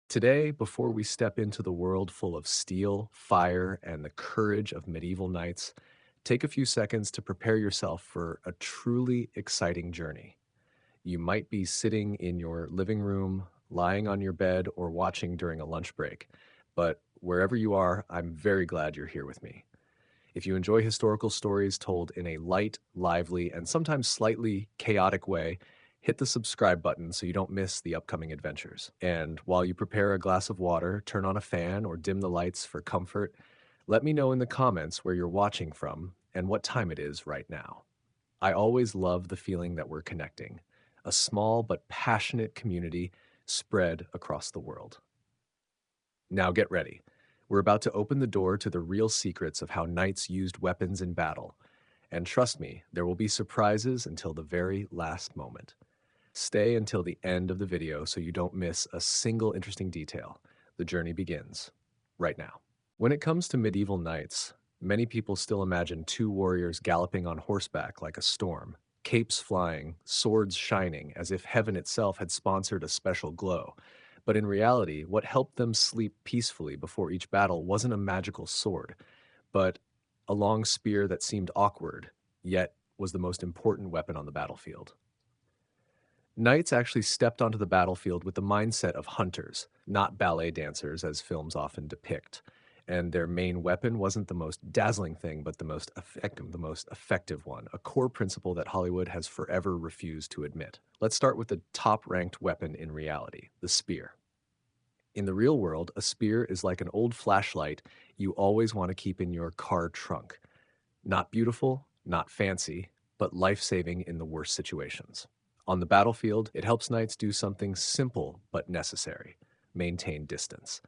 Today, before we step into the world full of steel, fire, and the courage of medieval knights, take a few seconds to prepare yourself for a truly exciting journey. You might be sitting in your living room, lying on your bed, or watching during a lunch break. But wherever you are, I'm very glad you're here with me. If you enjoy historical stories told in a light, lively, and sometimes slightly chaotic way, hit the subscribe button so you don't miss the upcoming adventures. And while you prepare a glass of water, turn on a fan, or dim the lights for comfort, let me know in the comments where you're watching from and what time it is right now. I always love the feeling that we're connecting, a small but passionate community spread across the world. Now get ready. We're about to open the door to the real secrets of how knights used weapons in battle. And trust me, there will be surprises until the very last moment. Stay until the end of the video so you don't miss a single interesting detail. The journey begins right now. When it comes to medieval knights, many people still imagine two warriors galloping on horseback like a storm, capes flying, swords shining, as if heaven itself had sponsored a special glow. But in reality, what helped them sleep peacefully before each battle wasn't a magical sword, but a long spear that seemed awkward, yet was the most important weapon on the battlefield. Knights actually stepped onto the battlefield with the mindset of hunters, not ballet dancers as films often depict. And their main weapon wasn't the most dazzling thing, but the most effective one, a core principle that Hollywood has forever refused to admit. Let's start with the top-ranked weapon in reality, the spear. In the real world, a spear is like an old flashlight you always want to keep in your car trunk. Not beautiful, not fancy, but life-saving in the worst situations. On the battlefield, it helps knights do something simple but necessary: maintain distance.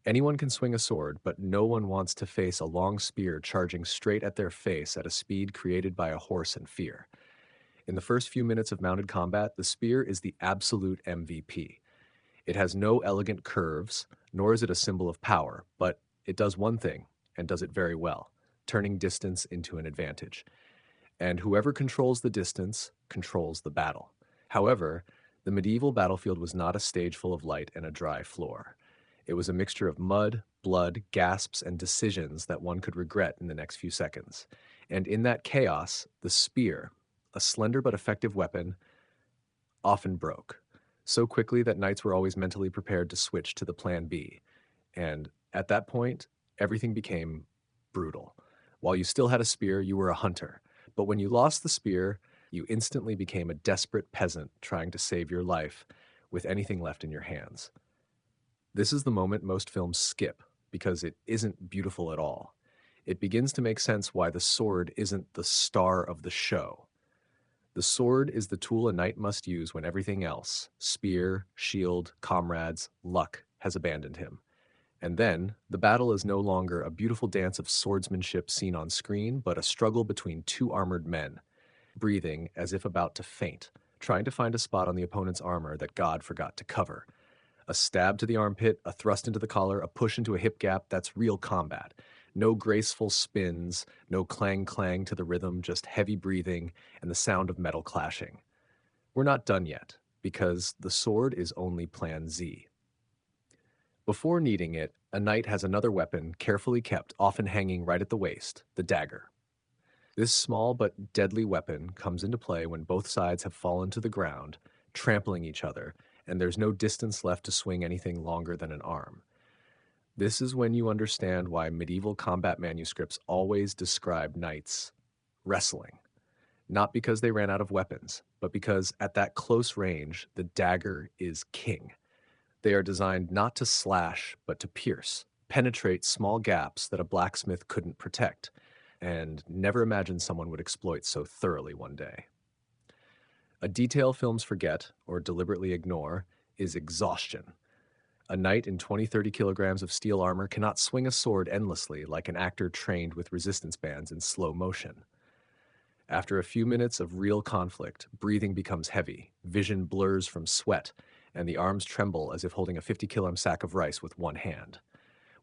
Anyone can swing a sword, but no one wants to face a long spear charging straight at their face at a speed created by a horse and fear. In the first few minutes of mounted combat, the spear is the absolute MVP. It has no elegant curves, nor is it a symbol of power, but it does one thing, and does it very well: turning distance into an advantage. And whoever controls the distance controls the battle. However, the medieval battlefield was not a stage full of light and a dry floor. It was a mixture of mud, blood, gasps, and decisions that one could regret in the next few seconds. And in that chaos, the spear, a slender but effective weapon, often broke, so quickly that knights were always mentally prepared to switch to the plan B. And at that point, everything became brutal. While you still had a spear, you were a hunter. But when you lost the spear, you instantly became a desperate peasant trying to save your life with anything left in your hands. This is the moment most films skip because it isn't beautiful at all. It begins to make sense why the sword isn't the star of the show. The sword is the tool a knight must use when everything else, spear, shield, comrades, luck, has abandoned him. And then, the battle is no longer a beautiful dance of swordsmanship seen on screen, but a struggle between two armored men, breathing as if about to faint, trying to find a spot on the opponent's armor that God forgot to cover. A stab to the armpit, a thrust into the collar, a push into a hip gap, that's real combat. No graceful spins, no clang clang to the rhythm, just heavy breathing and the sound of metal clashing. We're not done yet, because the sword is only plan Z. Before needing it, a knight has another weapon carefully kept, often hanging right at the waist: the dagger. This small but deadly weapon comes into play when both sides have fallen to the ground, trampling each other, and there's no distance left to swing anything longer than an arm. This is when you understand why medieval combat manuscripts always describe knights wrestling. Not because they ran out of weapons, but because at that close range, the dagger is king. They are designed not to slash, but to pierce, penetrate small gaps that a blacksmith couldn't protect, and never imagined someone would exploit so thoroughly one day. A detail films forget, or deliberately ignore, is exhaustion. A knight in 20-30 kilograms of steel armor cannot swing a sword endlessly like an actor trained with resistance bands in slow motion. After a few minutes of real conflict, breathing becomes heavy, vision blurs from sweat, and the arms tremble as if holding a 50-kilogram sack of rice with one hand.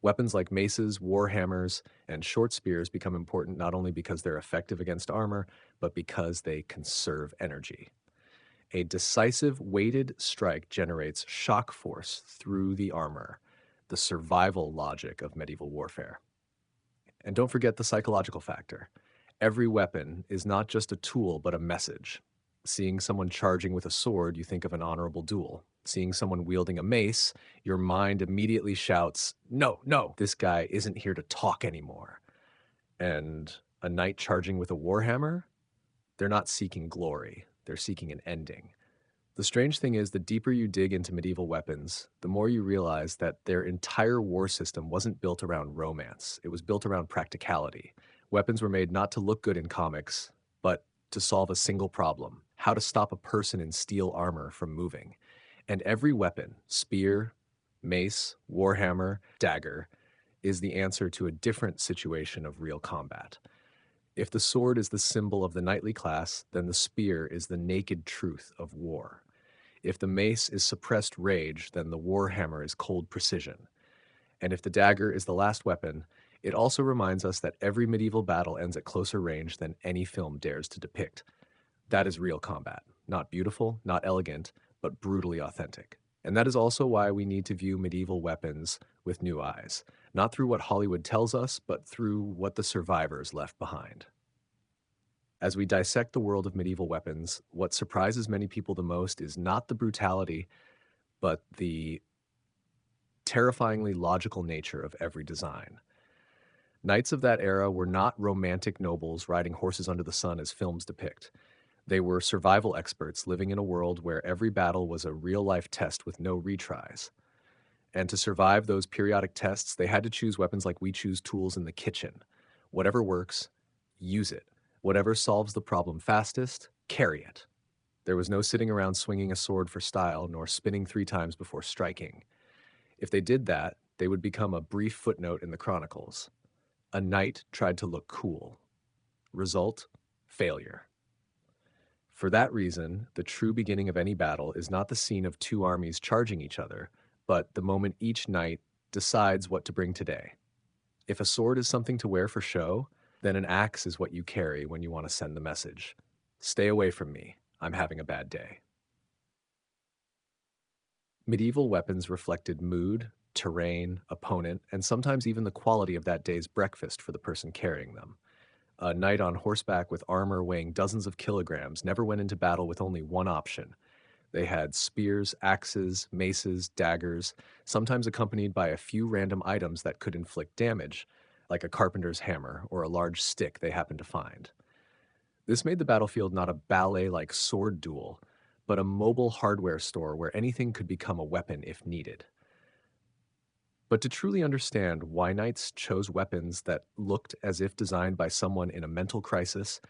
Weapons like maces, warhammers, and short spears become important not only because they're effective against armor, but because they conserve energy. A decisive weighted strike generates shock force through the armor, the survival logic of medieval warfare. And don't forget the psychological factor. Every weapon is not just a tool, but a message. Seeing someone charging with a sword, you think of an honorable duel. Seeing someone wielding a mace, your mind immediately shouts, "No, no, this guy isn't here to talk anymore." And a knight charging with a warhammer, they're not seeking glory, they're seeking an ending. The strange thing is, the deeper you dig into medieval weapons, the more you realize that their entire war system wasn't built around romance. It was built around practicality. Weapons were made not to look good in comics, but to solve a single problem: how to stop a person in steel armor from moving. And every weapon, spear, mace, warhammer, dagger, is the answer to a different situation of real combat. If the sword is the symbol of the knightly class, then the spear is the naked truth of war. If the mace is suppressed rage, then the warhammer is cold precision. And if the dagger is the last weapon, it also reminds us that every medieval battle ends at closer range than any film dares to depict. That is real combat. Not beautiful, not elegant, but brutally authentic. And that is also why we need to view medieval weapons with new eyes, not through what Hollywood tells us, but through what the survivors left behind. As we dissect the world of medieval weapons, what surprises many people the most is not the brutality, but the terrifyingly logical nature of every design. Knights of that era were not romantic nobles riding horses under the sun as films depict. They were survival experts living in a world where every battle was a real-life test with no retries. And to survive those periodic tests, they had to choose weapons like we choose tools in the kitchen. Whatever works, use it. Whatever solves the problem fastest, carry it. There was no sitting around swinging a sword for style, nor spinning 3 times before striking. If they did that, they would become a brief footnote in the chronicles. A knight tried to look cool. Result: failure. For that reason, the true beginning of any battle is not the scene of two armies charging each other, but the moment each knight decides what to bring today. If a sword is something to wear for show, then an axe is what you carry when you want to send the message: stay away from me, I'm having a bad day. Medieval weapons reflected mood, terrain, opponent, and sometimes even the quality of that day's breakfast for the person carrying them. A knight on horseback with armor weighing dozens of kilograms never went into battle with only one option. They had spears, axes, maces, daggers, sometimes accompanied by a few random items that could inflict damage, like a carpenter's hammer or a large stick they happened to find. This made the battlefield not a ballet-like sword duel, but a mobile hardware store where anything could become a weapon if needed. But to truly understand why knights chose weapons that looked as if designed by someone in a mental crisis,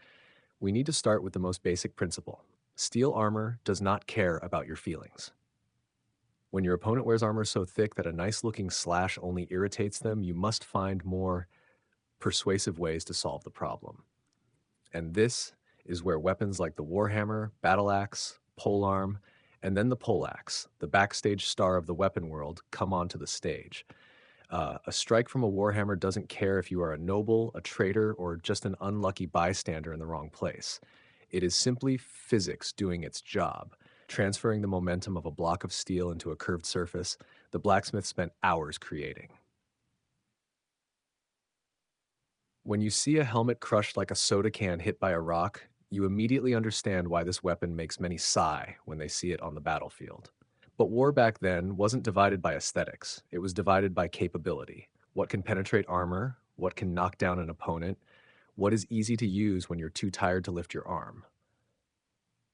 we need to start with the most basic principle. Steel armor does not care about your feelings. When your opponent wears armor so thick that a nice-looking slash only irritates them, you must find more persuasive ways to solve the problem. And this is where weapons like the warhammer, battle axe, polearm, and then the poleaxe, the backstage star of the weapon world, come onto the stage. A strike from a warhammer doesn't care if you are a noble, a traitor, or just an unlucky bystander in the wrong place. It is simply physics doing its job, transferring the momentum of a block of steel into a curved surface the blacksmith spent hours creating. When you see a helmet crushed like a soda can hit by a rock, you immediately understand why this weapon makes many sigh when they see it on the battlefield. But war back then wasn't divided by aesthetics, it was divided by capability. What can penetrate armor? What can knock down an opponent? What is easy to use when you're too tired to lift your arm?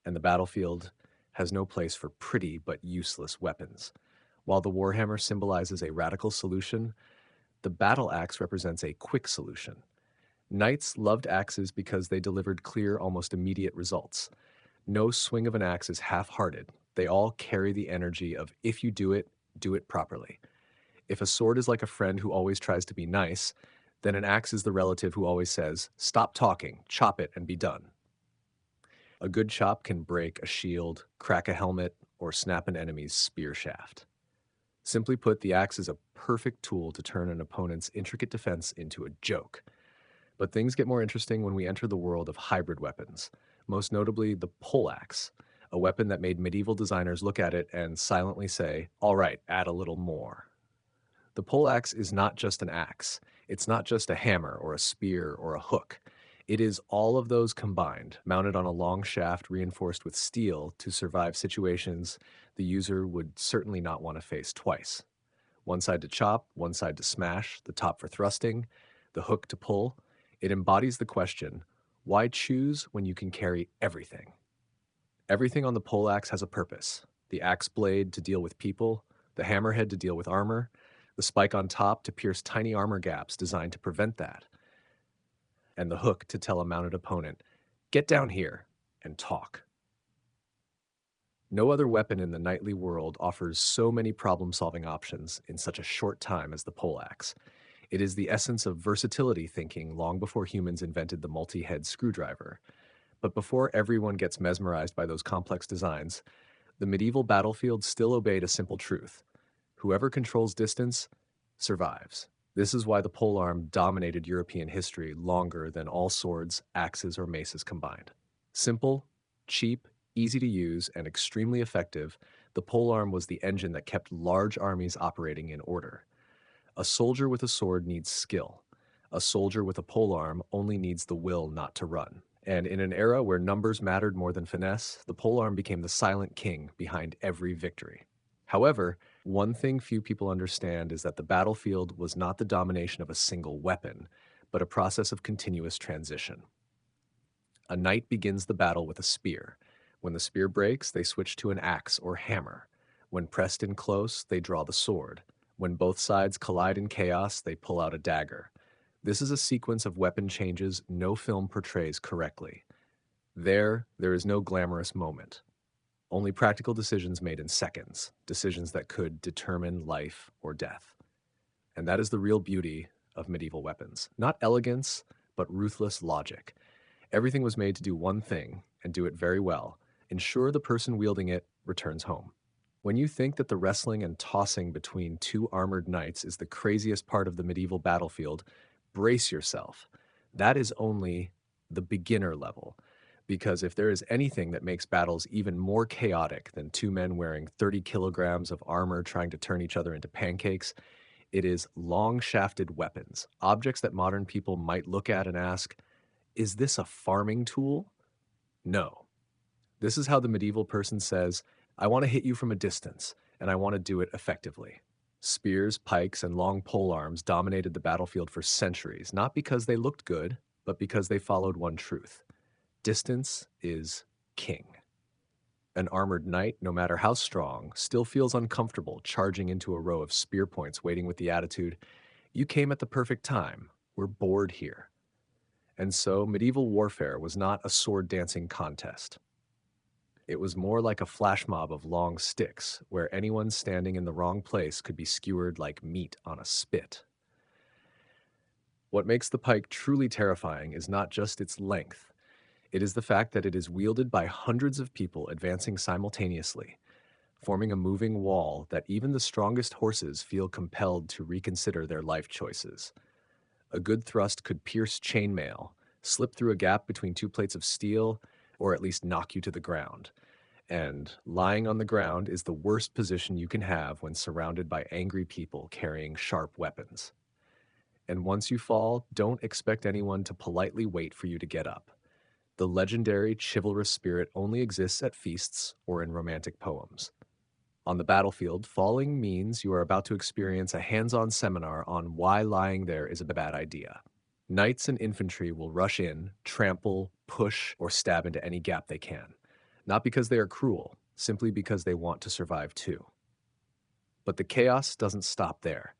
And the battlefield has no place for pretty but useless weapons. While the warhammer symbolizes a radical solution, the battle axe represents a quick solution. Knights loved axes because they delivered clear, almost immediate results. No swing of an axe is half-hearted. They all carry the energy of, if you do it properly. If a sword is like a friend who always tries to be nice, then an axe is the relative who always says, stop talking, chop it, and be done. A good chop can break a shield, crack a helmet, or snap an enemy's spear shaft. Simply put, the axe is a perfect tool to turn an opponent's intricate defense into a joke. But things get more interesting when we enter the world of hybrid weapons, most notably the poleaxe, a weapon that made medieval designers look at it and silently say, all right, add a little more. The poleaxe is not just an axe. It's not just a hammer or a spear or a hook. It is all of those combined, mounted on a long shaft reinforced with steel to survive situations the user would certainly not want to face twice. One side to chop, one side to smash, the top for thrusting, the hook to pull. It embodies the question, why choose when you can carry everything? Everything on the poleaxe has a purpose. The axe blade to deal with people, the hammerhead to deal with armor, the spike on top to pierce tiny armor gaps designed to prevent that, and the hook to tell a mounted opponent, get down here and talk. No other weapon in the knightly world offers so many problem-solving options in such a short time as the poleaxe. It is the essence of versatility thinking long before humans invented the multi-head screwdriver. But before everyone gets mesmerized by those complex designs, the medieval battlefield still obeyed a simple truth. Whoever controls distance survives. This is why the polearm dominated European history longer than all swords, axes, or maces combined. Simple, cheap, easy to use, and extremely effective, the polearm was the engine that kept large armies operating in order. A soldier with a sword needs skill. A soldier with a polearm only needs the will not to run. And in an era where numbers mattered more than finesse, the polearm became the silent king behind every victory. However, one thing few people understand is that the battlefield was not the domination of a single weapon, but a process of continuous transition. A knight begins the battle with a spear. When the spear breaks, they switch to an axe or hammer. When pressed in close, they draw the sword. When both sides collide in chaos, they pull out a dagger. This is a sequence of weapon changes no film portrays correctly. There is no glamorous moment. Only practical decisions made in seconds, decisions that could determine life or death. And that is the real beauty of medieval weapons. Not elegance, but ruthless logic. Everything was made to do one thing, and do it very well. Ensure the person wielding it returns home. When you think that the wrestling and tossing between two armored knights is the craziest part of the medieval battlefield, brace yourself. That is only the beginner level. Because if there is anything that makes battles even more chaotic than two men wearing 30 kilograms of armor trying to turn each other into pancakes, it is long-shafted weapons, objects that modern people might look at and ask, is this a farming tool? No. This is how the medieval person says, I want to hit you from a distance, and I want to do it effectively. Spears, pikes, and long polearms dominated the battlefield for centuries, not because they looked good, but because they followed one truth. Distance is king. An armored knight, no matter how strong, still feels uncomfortable charging into a row of spear points waiting with the attitude, you came at the perfect time. We're bored here. And so medieval warfare was not a sword dancing contest. It was more like a flash mob of long sticks, where anyone standing in the wrong place could be skewered like meat on a spit. What makes the pike truly terrifying is not just its length. It is the fact that it is wielded by hundreds of people advancing simultaneously, forming a moving wall that even the strongest horses feel compelled to reconsider their life choices. A good thrust could pierce chainmail, slip through a gap between two plates of steel, or at least knock you to the ground. And lying on the ground is the worst position you can have when surrounded by angry people carrying sharp weapons. And once you fall, don't expect anyone to politely wait for you to get up. The legendary chivalrous spirit only exists at feasts or in romantic poems. On the battlefield, falling means you are about to experience a hands-on seminar on why lying there is a bad idea. Knights and infantry will rush in, trample, push, or stab into any gap they can. Not because they are cruel, simply because they want to survive too. But the chaos doesn't stop there.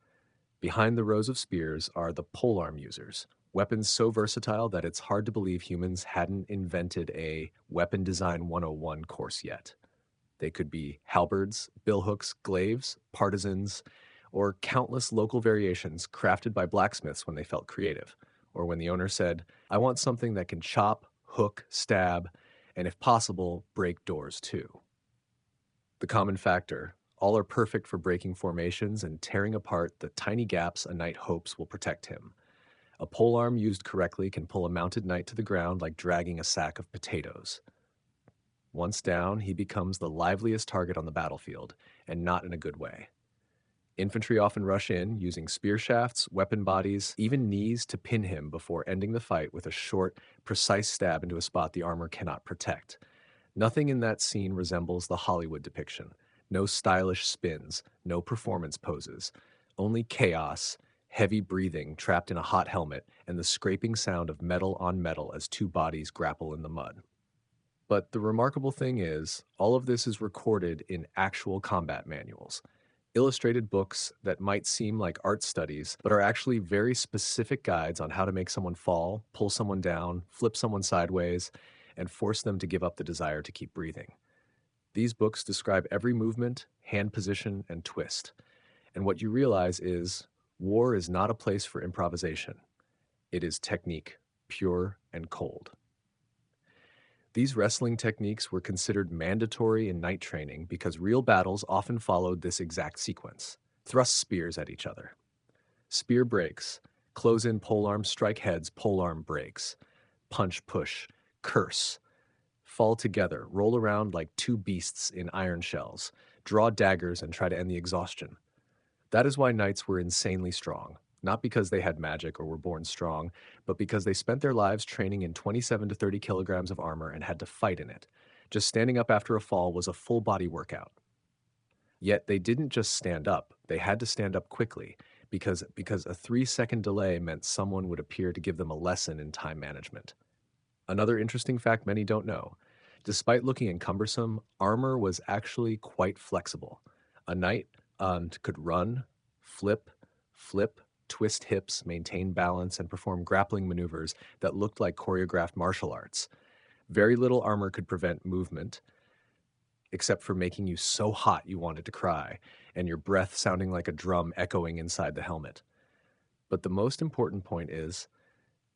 Behind the rows of spears are the polearm users, weapons so versatile that it's hard to believe humans hadn't invented a Weapon Design 101 course yet. They could be halberds, billhooks, glaives, partisans, or countless local variations crafted by blacksmiths when they felt creative, or when the owner said, I want something that can chop, hook, stab, and if possible, break doors too. The common factor, all are perfect for breaking formations and tearing apart the tiny gaps a knight hopes will protect him. A polearm used correctly can pull a mounted knight to the ground like dragging a sack of potatoes. Once down, he becomes the liveliest target on the battlefield, and not in a good way. Infantry often rush in, using spear shafts, weapon bodies, even knees to pin him before ending the fight with a short, precise stab into a spot the armor cannot protect. Nothing in that scene resembles the Hollywood depiction. No stylish spins, no performance poses. Only chaos, heavy breathing trapped in a hot helmet, and the scraping sound of metal on metal as two bodies grapple in the mud. But the remarkable thing is, all of this is recorded in actual combat manuals. Illustrated books that might seem like art studies, but are actually very specific guides on how to make someone fall, pull someone down, flip someone sideways, and force them to give up the desire to keep breathing. These books describe every movement, hand position, and twist. And what you realize is war is not a place for improvisation. It is technique, pure and cold. These wrestling techniques were considered mandatory in knight training because real battles often followed this exact sequence. Thrust spears at each other. Spear breaks. Close in polearm, strike heads, polearm breaks. Punch, push, curse. Fall together, roll around like two beasts in iron shells. Draw daggers and try to end the exhaustion. That is why knights were insanely strong. Not because they had magic or were born strong, but because they spent their lives training in 27 to 30 kilograms of armor and had to fight in it. Just standing up after a fall was a full body workout. Yet they didn't just stand up, they had to stand up quickly because a 3-second delay meant someone would appear to give them a lesson in time management. Another interesting fact many don't know: despite looking cumbersome, armor was actually quite flexible. A knight could run, flip, flip, twist hips, maintain balance, and perform grappling maneuvers that looked like choreographed martial arts. Very little armor could prevent movement, except for making you so hot you wanted to cry, and your breath sounding like a drum echoing inside the helmet. But the most important point is,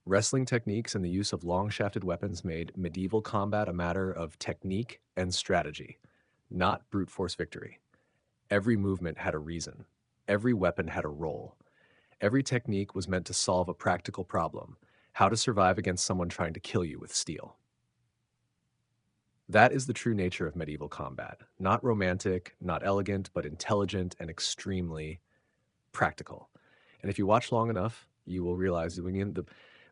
wrestling techniques and the use of long-shafted weapons made medieval combat a matter of technique and strategy, not brute force victory. Every movement had a reason. Every weapon had a role. Every technique was meant to solve a practical problem: how to survive against someone trying to kill you with steel. That is the true nature of medieval combat. Not romantic, not elegant, but intelligent and extremely practical. And if you watch long enough, you will realize that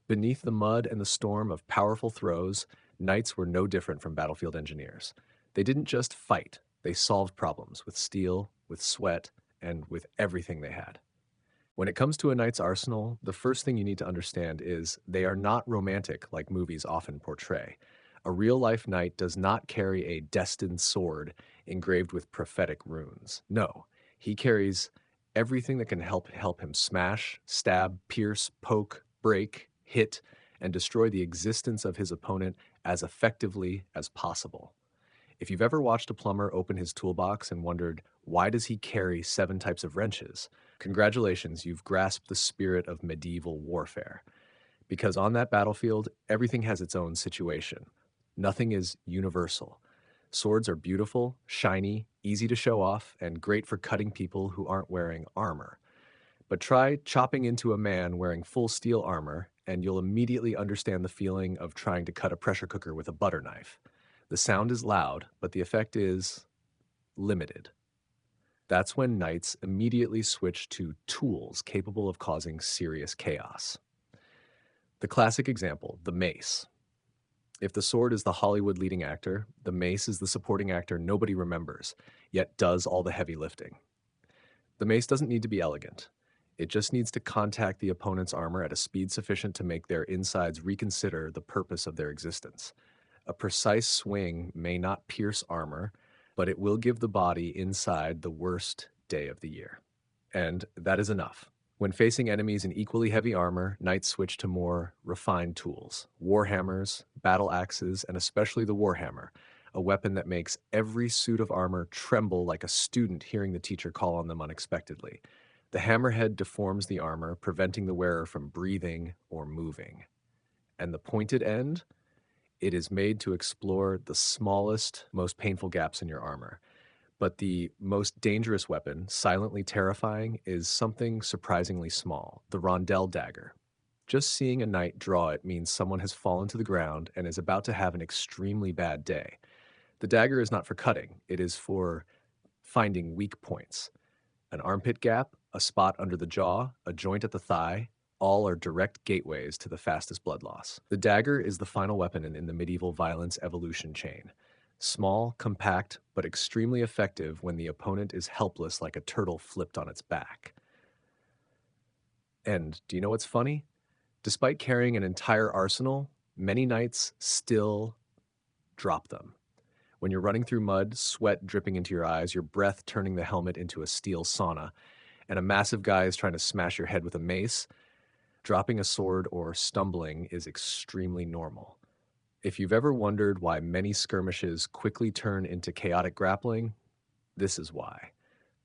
beneath the mud and the storm of powerful throws, knights were no different from battlefield engineers. They didn't just fight, they solved problems with steel, with sweat, and with everything they had. When it comes to a knight's arsenal, the first thing you need to understand is they are not romantic like movies often portray. A real-life knight does not carry a destined sword engraved with prophetic runes. No, he carries everything that can help him smash, stab, pierce, poke, break, hit, and destroy the existence of his opponent as effectively as possible. If you've ever watched a plumber open his toolbox and wondered, why does he carry 7 types of wrenches? Congratulations, you've grasped the spirit of medieval warfare. Because on that battlefield, everything has its own situation. Nothing is universal. Swords are beautiful, shiny, easy to show off, and great for cutting people who aren't wearing armor. But try chopping into a man wearing full steel armor, and you'll immediately understand the feeling of trying to cut a pressure cooker with a butter knife. The sound is loud, but the effect is limited. That's when knights immediately switch to tools capable of causing serious chaos. The classic example, the mace. If the sword is the Hollywood leading actor, the mace is the supporting actor nobody remembers, yet does all the heavy lifting. The mace doesn't need to be elegant. It just needs to contact the opponent's armor at a speed sufficient to make their insides reconsider the purpose of their existence. A precise swing may not pierce armor, but it will give the body inside the worst day of the year. And that is enough. When facing enemies in equally heavy armor, knights switch to more refined tools: warhammers, battle axes, and especially the warhammer, a weapon that makes every suit of armor tremble like a student hearing the teacher call on them unexpectedly. The hammerhead deforms the armor, preventing the wearer from breathing or moving. And the pointed end? It is made to explore the smallest, most painful gaps in your armor. But the most dangerous weapon, silently terrifying, is something surprisingly small: the rondel dagger. Just seeing a knight draw it means someone has fallen to the ground and is about to have an extremely bad day. The dagger is not for cutting, it is for finding weak points. An armpit gap, a spot under the jaw, a joint at the thigh, all are direct gateways to the fastest blood loss. The dagger is the final weapon in the medieval violence evolution chain. Small, compact, but extremely effective when the opponent is helpless like a turtle flipped on its back. And do you know what's funny? Despite carrying an entire arsenal, many knights still drop them. When you're running through mud, sweat dripping into your eyes, your breath turning the helmet into a steel sauna, and a massive guy is trying to smash your head with a mace, dropping a sword or stumbling is extremely normal. If you've ever wondered why many skirmishes quickly turn into chaotic grappling, this is why.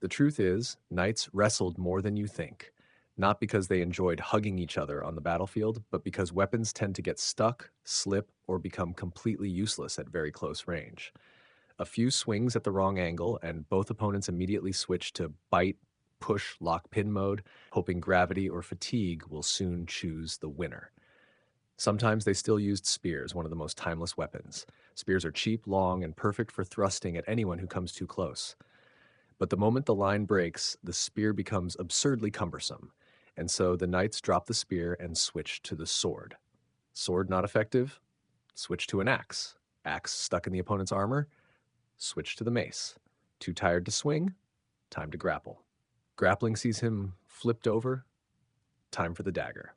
The truth is, knights wrestled more than you think, not because they enjoyed hugging each other on the battlefield, but because weapons tend to get stuck, slip, or become completely useless at very close range. A few swings at the wrong angle, and both opponents immediately switch to bite, push, lock pin mode, hoping gravity or fatigue will soon choose the winner. Sometimes they still used spears, one of the most timeless weapons. Spears are cheap, long, and perfect for thrusting at anyone who comes too close. But the moment the line breaks, the spear becomes absurdly cumbersome, and so the knights drop the spear and switch to the sword. Sword not effective? Switch to an axe. Axe stuck in the opponent's armor? Switch to the mace. Too tired to swing? Time to grapple. Grappling sees him flipped over? Time for the dagger.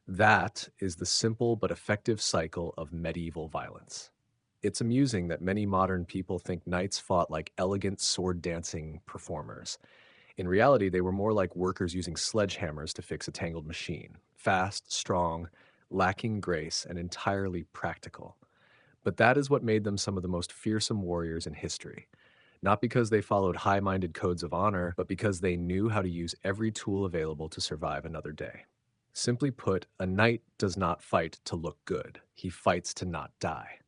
That is the simple but effective cycle of medieval violence. It's amusing that many modern people think knights fought like elegant sword dancing performers. In reality, they were more like workers using sledgehammers to fix a tangled machine. Fast, strong, lacking grace, and entirely practical. But that is what made them some of the most fearsome warriors in history. Not because they followed high minded codes of honor, but because they knew how to use every tool available to survive another day. Simply put, a knight does not fight to look good, he fights to not die.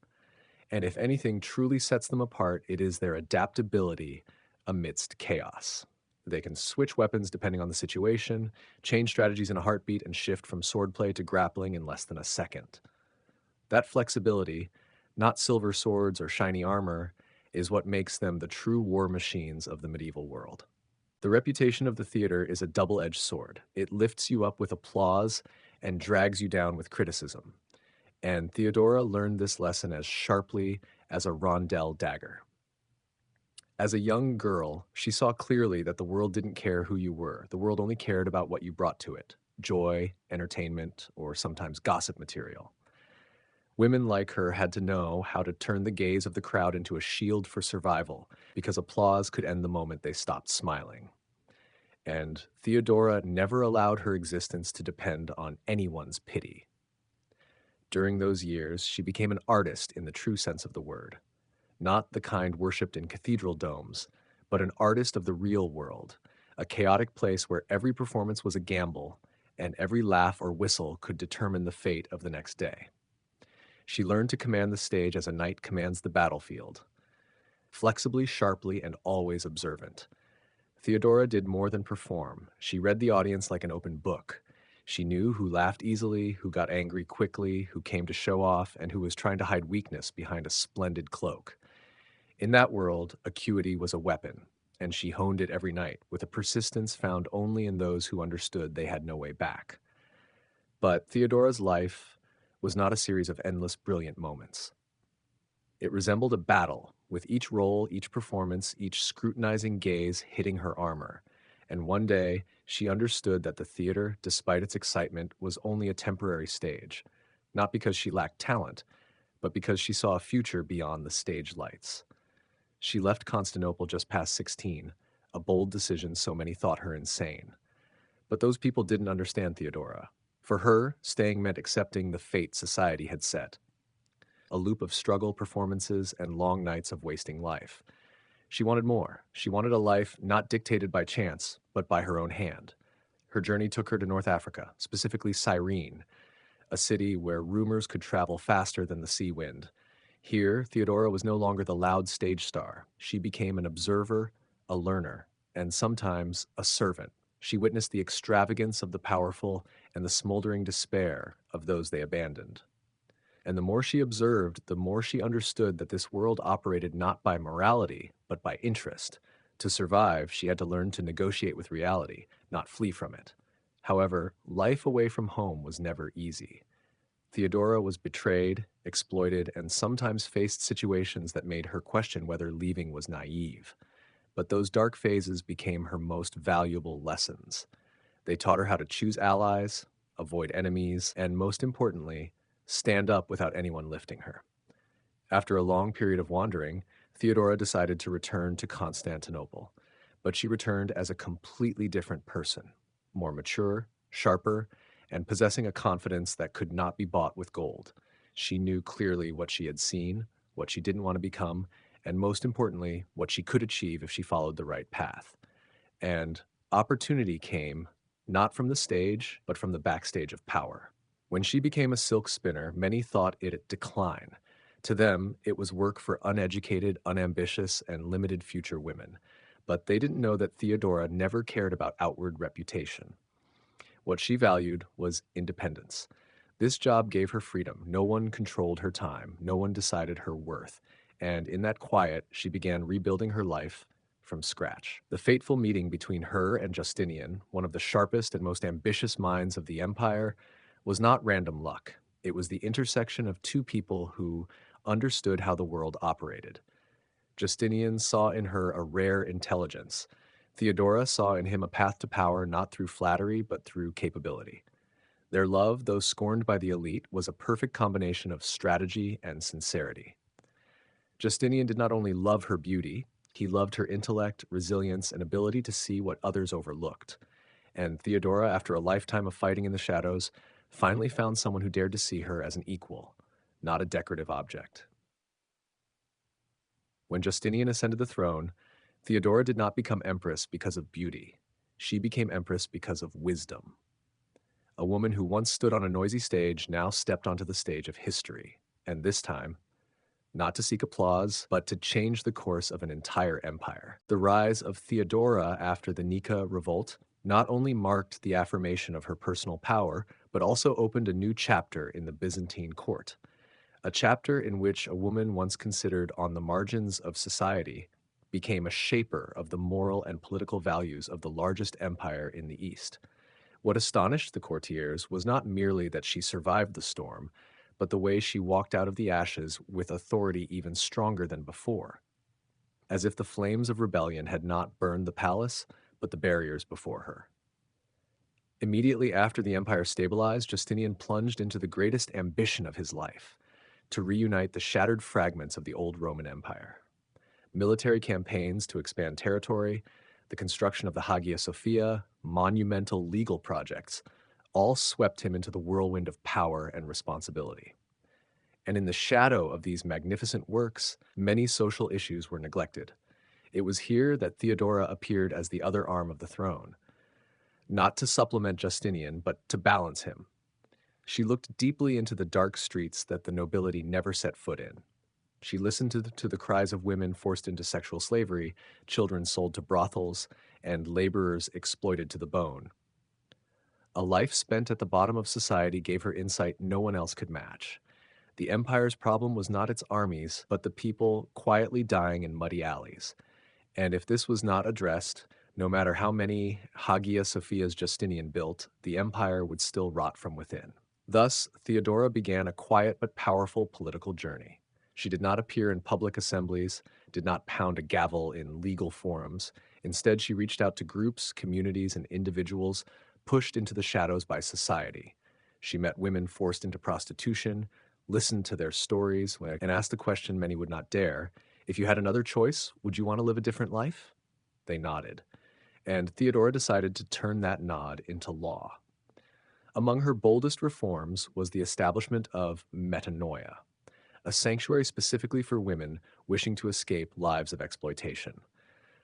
And if anything truly sets them apart, it is their adaptability amidst chaos. They can switch weapons depending on the situation, change strategies in a heartbeat, and shift from swordplay to grappling in less than a second. That flexibility, not silver swords or shiny armor, is what makes them the true war machines of the medieval world. The reputation of the theater is a double-edged sword. It lifts you up with applause and drags you down with criticism. And Theodora learned this lesson as sharply as a rondel dagger. As a young girl, she saw clearly that the world didn't care who you were. The world only cared about what you brought to it: joy, entertainment, or sometimes gossip material. Women like her had to know how to turn the gaze of the crowd into a shield for survival, because applause could end the moment they stopped smiling. And Theodora never allowed her existence to depend on anyone's pity. During those years, she became an artist in the true sense of the word. Not the kind worshipped in cathedral domes, but an artist of the real world, a chaotic place where every performance was a gamble, and every laugh or whistle could determine the fate of the next day. She learned to command the stage as a knight commands the battlefield, flexibly, sharply, and always observant. Theodora did more than perform. She read the audience like an open book. She knew who laughed easily, who got angry quickly, who came to show off, and who was trying to hide weakness behind a splendid cloak. In that world, acuity was a weapon, and she honed it every night with a persistence found only in those who understood they had no way back. But Theodora's life was not a series of endless brilliant moments. It resembled a battle, with each role, each performance, each scrutinizing gaze hitting her armor. And one day, she understood that the theater, despite its excitement, was only a temporary stage, not because she lacked talent, but because she saw a future beyond the stage lights. She left Constantinople just past 16, a bold decision so many thought her insane. But those people didn't understand Theodora. For her, staying meant accepting the fate society had set: a loop of struggle performances and long nights of wasting life. She wanted more. She wanted a life not dictated by chance, but by her own hand. Her journey took her to North Africa, specifically Cyrene, a city where rumors could travel faster than the sea wind. Here, Theodora was no longer the loud stage star. She became an observer, a learner, and sometimes a servant. She witnessed the extravagance of the powerful and the smoldering despair of those they abandoned. And the more she observed, the more she understood that this world operated not by morality, but by interest. To survive, she had to learn to negotiate with reality, not flee from it. However, life away from home was never easy. Theodora was betrayed, exploited, and sometimes faced situations that made her question whether leaving was naive. But those dark phases became her most valuable lessons. They taught her how to choose allies, avoid enemies, and most importantly, stand up without anyone lifting her. After a long period of wandering, Theodora decided to return to Constantinople, but she returned as a completely different person, more mature, sharper, and possessing a confidence that could not be bought with gold. She knew clearly what she had seen, what she didn't want to become, and most importantly, what she could achieve if she followed the right path. And opportunity came not from the stage, but from the backstage of power. When she became a silk spinner, many thought it a decline. To them, it was work for uneducated, unambitious, and limited future women. But they didn't know that Theodora never cared about outward reputation. What she valued was independence. This job gave her freedom. No one controlled her time, no one decided her worth. And in that quiet, she began rebuilding her life from scratch. The fateful meeting between her and Justinian, one of the sharpest and most ambitious minds of the empire, was not random luck. It was the intersection of two people who understood how the world operated. Justinian saw in her a rare intelligence. Theodora saw in him a path to power not through flattery, but through capability. Their love, though scorned by the elite, was a perfect combination of strategy and sincerity. Justinian did not only love her beauty, he loved her intellect, resilience, and ability to see what others overlooked. And Theodora, after a lifetime of fighting in the shadows, finally found someone who dared to see her as an equal, not a decorative object. When Justinian ascended the throne, Theodora did not become empress because of beauty. She became empress because of wisdom. A woman who once stood on a noisy stage now stepped onto the stage of history, and this time, not to seek applause, but to change the course of an entire empire. The rise of Theodora after the Nika revolt not only marked the affirmation of her personal power, but also opened a new chapter in the Byzantine court, a chapter in which a woman once considered on the margins of society became a shaper of the moral and political values of the largest empire in the East. What astonished the courtiers was not merely that she survived the storm, but the way she walked out of the ashes with authority even stronger than before, as if the flames of rebellion had not burned the palace, but the barriers before her. Immediately after the empire stabilized, Justinian plunged into the greatest ambition of his life, to reunite the shattered fragments of the old Roman Empire. Military campaigns to expand territory, the construction of the Hagia Sophia, monumental legal projects, all swept him into the whirlwind of power and responsibility. And in the shadow of these magnificent works, many social issues were neglected. It was here that Theodora appeared as the other arm of the throne, not to supplement Justinian, but to balance him. She looked deeply into the dark streets that the nobility never set foot in. She listened to the cries of women forced into sexual slavery, children sold to brothels, and laborers exploited to the bone. A life spent at the bottom of society gave her insight no one else could match. The empire's problem was not its armies, but the people quietly dying in muddy alleys. And if this was not addressed, no matter how many Hagia Sophias Justinian built, the empire would still rot from within. Thus, Theodora began a quiet but powerful political journey. She did not appear in public assemblies, did not pound a gavel in legal forums. Instead, she reached out to groups, communities, and individuals pushed into the shadows by society. She met women forced into prostitution, listened to their stories, and asked the question many would not dare: if you had another choice, would you want to live a different life? They nodded. And Theodora decided to turn that nod into law. Among her boldest reforms was the establishment of metanoia, a sanctuary specifically for women wishing to escape lives of exploitation.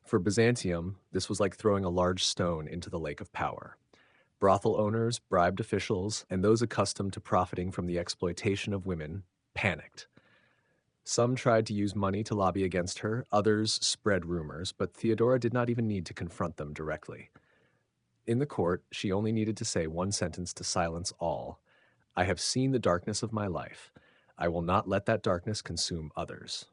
For Byzantium, this was like throwing a large stone into the lake of power. Brothel owners, bribed officials, and those accustomed to profiting from the exploitation of women panicked. Some tried to use money to lobby against her, others spread rumors, but Theodora did not even need to confront them directly. In the court, she only needed to say one sentence to silence all: I have seen the darkness of my life. I will not let that darkness consume others.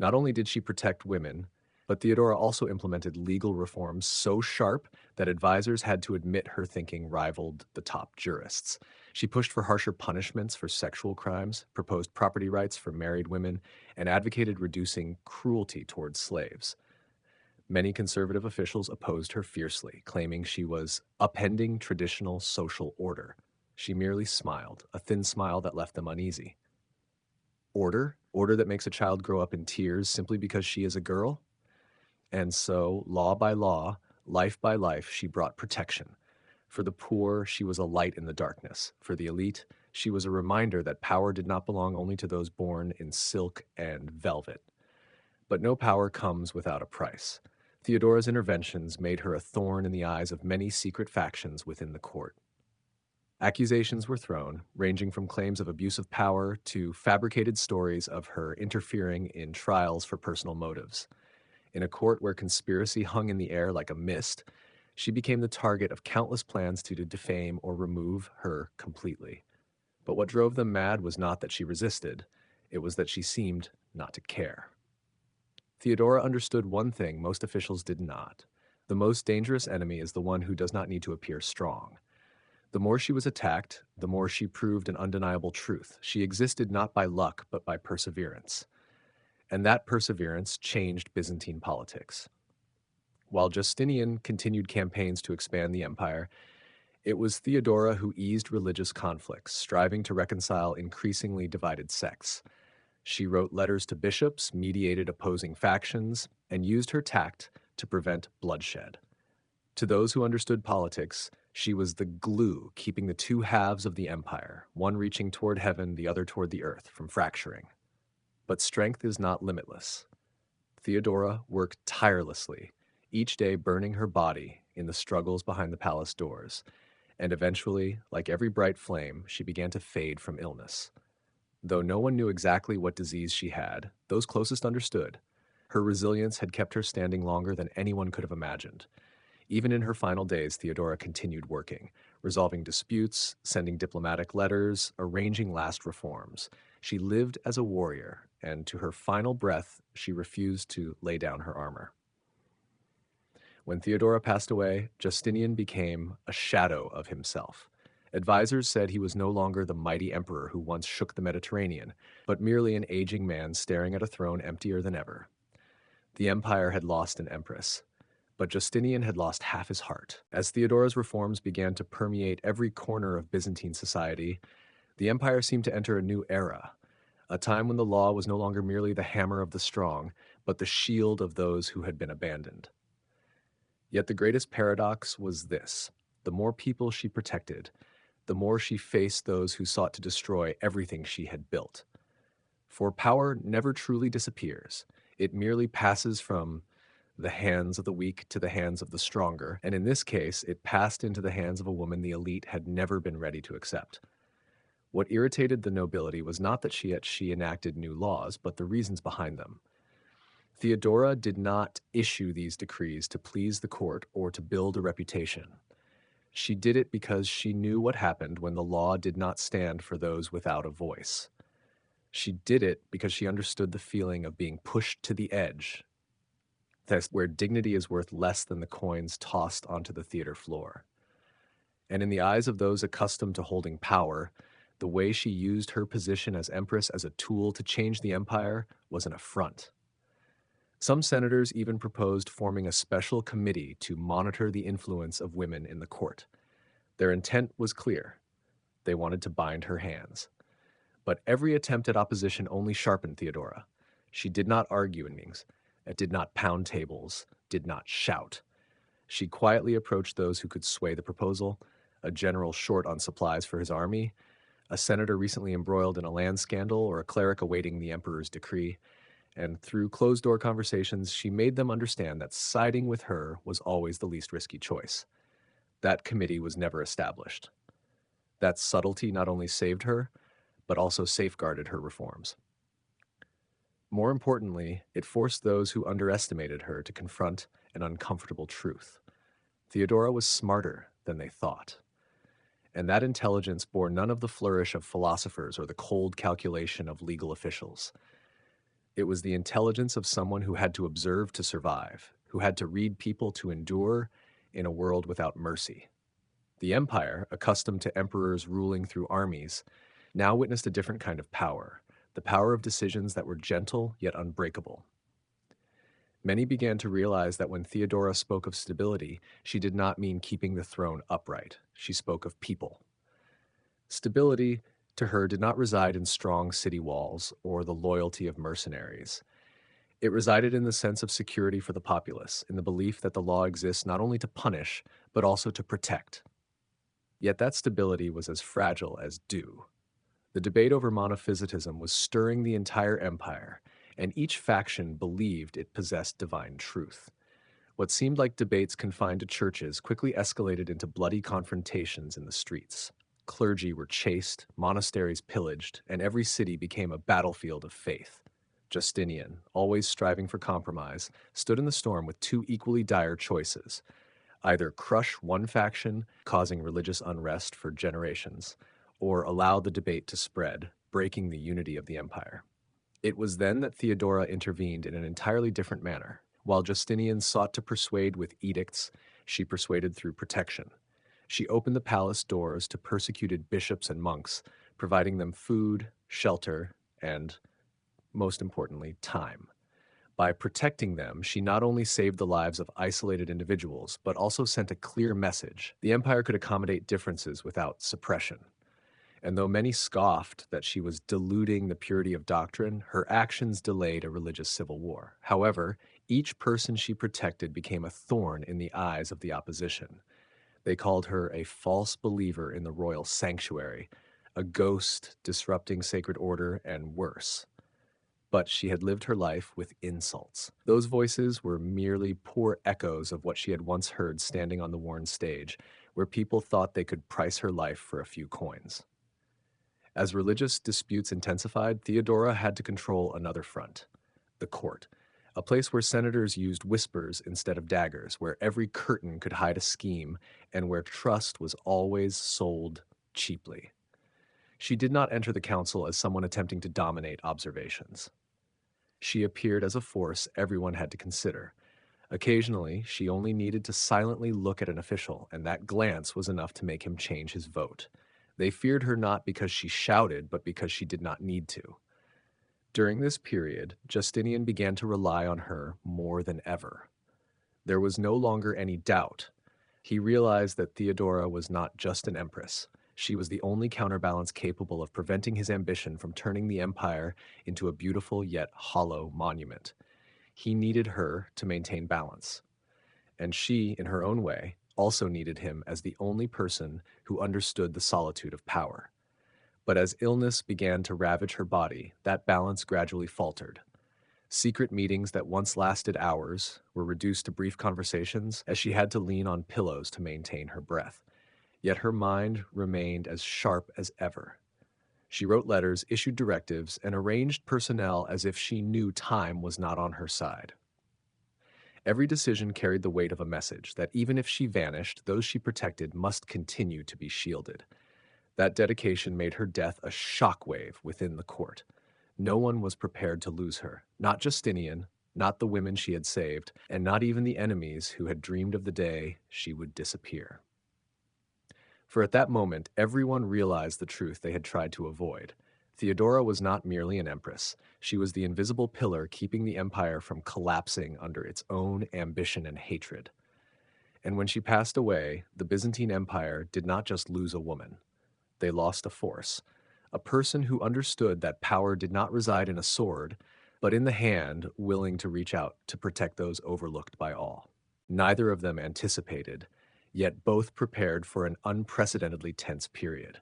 Not only did she protect women, but Theodora also implemented legal reforms so sharp that advisors had to admit her thinking rivaled the top jurists. She pushed for harsher punishments for sexual crimes, proposed property rights for married women, and advocated reducing cruelty towards slaves. Many conservative officials opposed her fiercely, claiming she was upending traditional social order. She merely smiled, a thin smile that left them uneasy. Order? Order that makes a child grow up in tears simply because she is a girl? And so, law by law, life by life, she brought protection. For the poor, she was a light in the darkness. For the elite, she was a reminder that power did not belong only to those born in silk and velvet. But no power comes without a price. Theodora's interventions made her a thorn in the eyes of many secret factions within the court. Accusations were thrown, ranging from claims of abuse of power to fabricated stories of her interfering in trials for personal motives. In a court where conspiracy hung in the air like a mist, she became the target of countless plans to defame or remove her completely. But what drove them mad was not that she resisted, it was that she seemed not to care. Theodora understood one thing most officials did not. The most dangerous enemy is the one who does not need to appear strong. The more she was attacked, the more she proved an undeniable truth. She existed not by luck, but by perseverance. And that perseverance changed Byzantine politics. While Justinian continued campaigns to expand the empire, it was Theodora who eased religious conflicts, striving to reconcile increasingly divided sects. She wrote letters to bishops, mediated opposing factions, and used her tact to prevent bloodshed. To those who understood politics, she was the glue keeping the two halves of the empire, one reaching toward heaven, the other toward the earth, from fracturing. But strength is not limitless. Theodora worked tirelessly, each day burning her body in the struggles behind the palace doors, and eventually, like every bright flame, she began to fade from illness. Though no one knew exactly what disease she had, those closest understood. Her resilience had kept her standing longer than anyone could have imagined. Even in her final days, Theodora continued working, resolving disputes, sending diplomatic letters, arranging last reforms. She lived as a warrior, and to her final breath, she refused to lay down her armor. When Theodora passed away, Justinian became a shadow of himself. Advisors said he was no longer the mighty emperor who once shook the Mediterranean, but merely an aging man staring at a throne emptier than ever. The empire had lost an empress, but Justinian had lost half his heart. As Theodora's reforms began to permeate every corner of Byzantine society, the empire seemed to enter a new era, a time when the law was no longer merely the hammer of the strong, but the shield of those who had been abandoned. Yet the greatest paradox was this: the more people she protected, the more she faced those who sought to destroy everything she had built. For power never truly disappears. It merely passes from the hands of the weak to the hands of the stronger, and in this case, it passed into the hands of a woman the elite had never been ready to accept. What irritated the nobility was not that she enacted new laws, but the reasons behind them. Theodora did not issue these decrees to please the court or to build a reputation. She did it because she knew what happened when the law did not stand for those without a voice. She did it because she understood the feeling of being pushed to the edge, that's where dignity is worth less than the coins tossed onto the theater floor. And in the eyes of those accustomed to holding power, the way she used her position as empress as a tool to change the empire was an affront. Some senators even proposed forming a special committee to monitor the influence of women in the court. Their intent was clear. They wanted to bind her hands. But every attempt at opposition only sharpened Theodora. She did not argue in meetings, did not pound tables, did not shout. She quietly approached those who could sway the proposal: a general short on supplies for his army, a senator recently embroiled in a land scandal, or a cleric awaiting the emperor's decree. And through closed-door conversations, she made them understand that siding with her was always the least risky choice. That committee was never established. That subtlety not only saved her, but also safeguarded her reforms. More importantly, it forced those who underestimated her to confront an uncomfortable truth. Theodora was smarter than they thought. and that intelligence bore none of the flourish of philosophers or the cold calculation of legal officials. It was the intelligence of someone who had to observe to survive, who had to read people to endure in a world without mercy. The empire, accustomed to emperors ruling through armies, now witnessed a different kind of power, the power of decisions that were gentle yet unbreakable. Many began to realize that when Theodora spoke of stability, she did not mean keeping the throne upright. She spoke of people. Stability, to her, did not reside in strong city walls or the loyalty of mercenaries. It resided in the sense of security for the populace, in the belief that the law exists not only to punish, but also to protect. Yet that stability was as fragile as dew. The debate over monophysitism was stirring the entire empire, and each faction believed it possessed divine truth. What seemed like debates confined to churches quickly escalated into bloody confrontations in the streets. Clergy were chased, monasteries pillaged, and every city became a battlefield of faith. Justinian, always striving for compromise, stood in the storm with two equally dire choices: either crush one faction, causing religious unrest for generations, or allow the debate to spread, breaking the unity of the empire. It was then that Theodora intervened in an entirely different manner. While Justinian sought to persuade with edicts, she persuaded through protection. She opened the palace doors to persecuted bishops and monks, providing them food, shelter, and, most importantly, time. By protecting them, she not only saved the lives of isolated individuals, but also sent a clear message. The empire could accommodate differences without suppression. And though many scoffed that she was diluting the purity of doctrine, her actions delayed a religious civil war. However, each person she protected became a thorn in the eyes of the opposition. They called her a false believer in the royal sanctuary, a ghost disrupting sacred order, and worse. But she had lived her life with insults. Those voices were merely poor echoes of what she had once heard standing on the worn stage, where people thought they could price her life for a few coins. As religious disputes intensified, Theodora had to control another front: the court, a place where senators used whispers instead of daggers, where every curtain could hide a scheme, and where trust was always sold cheaply. She did not enter the council as someone attempting to dominate observations. She appeared as a force everyone had to consider. Occasionally, she only needed to silently look at an official, and that glance was enough to make him change his vote. They feared her not because she shouted, but because she did not need to. During this period, Justinian began to rely on her more than ever. There was no longer any doubt. He realized that Theodora was not just an empress. She was the only counterbalance capable of preventing his ambition from turning the empire into a beautiful yet hollow monument. He needed her to maintain balance. And she, in her own way, also needed him as the only person who understood the solitude of power. But as illness began to ravage her body, that balance gradually faltered. Secret meetings that once lasted hours were reduced to brief conversations as she had to lean on pillows to maintain her breath. Yet her mind remained as sharp as ever. She wrote letters, issued directives, and arranged personnel as if she knew time was not on her side. Every decision carried the weight of a message that even if she vanished, those she protected must continue to be shielded. That dedication made her death a shockwave within the court. No one was prepared to lose her, not Justinian, not the women she had saved, and not even the enemies who had dreamed of the day she would disappear. For at that moment, everyone realized the truth they had tried to avoid. Theodora was not merely an empress. She was the invisible pillar keeping the empire from collapsing under its own ambition and hatred. And when she passed away, the Byzantine Empire did not just lose a woman. They lost a force, a person who understood that power did not reside in a sword, but in the hand willing to reach out to protect those overlooked by all. Neither of them anticipated, yet both prepared for an unprecedentedly tense period,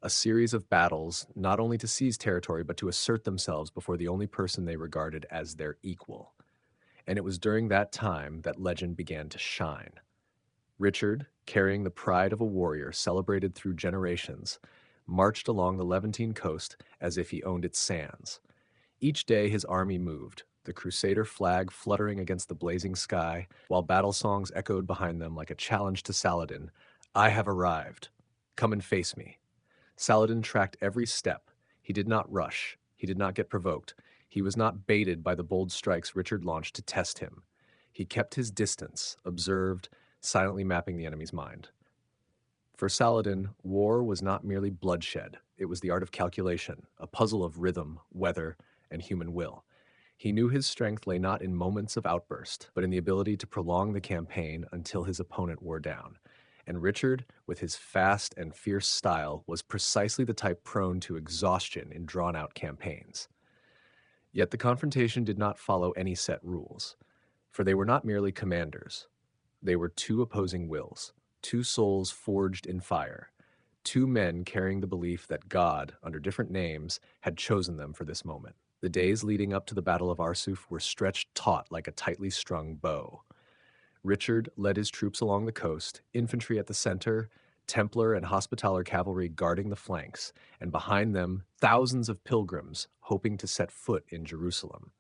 a series of battles not only to seize territory but to assert themselves before the only person they regarded as their equal. And it was during that time that legend began to shine. Richard, carrying the pride of a warrior celebrated through generations, marched along the Levantine coast as if he owned its sands. Each day his army moved, the Crusader flag fluttering against the blazing sky, while battle songs echoed behind them like a challenge to Saladin: "I have arrived." Come and face me. Saladin tracked every step. He did not rush. He did not get provoked. He was not baited by the bold strikes Richard launched to test him. He kept his distance, observed, silently mapping the enemy's mind. For Saladin, war was not merely bloodshed. It was the art of calculation, a puzzle of rhythm, weather, and human will. He knew his strength lay not in moments of outburst, but in the ability to prolong the campaign until his opponent wore down. And Richard, with his fast and fierce style, was precisely the type prone to exhaustion in drawn-out campaigns. Yet the confrontation did not follow any set rules, for they were not merely commanders. They were two opposing wills, two souls forged in fire, two men carrying the belief that God, under different names, had chosen them for this moment. The days leading up to the Battle of Arsuf were stretched taut like a tightly strung bow. Richard led his troops along the coast, infantry at the center, Templar and Hospitaller cavalry guarding the flanks, and behind them, thousands of pilgrims hoping to set foot in Jerusalem.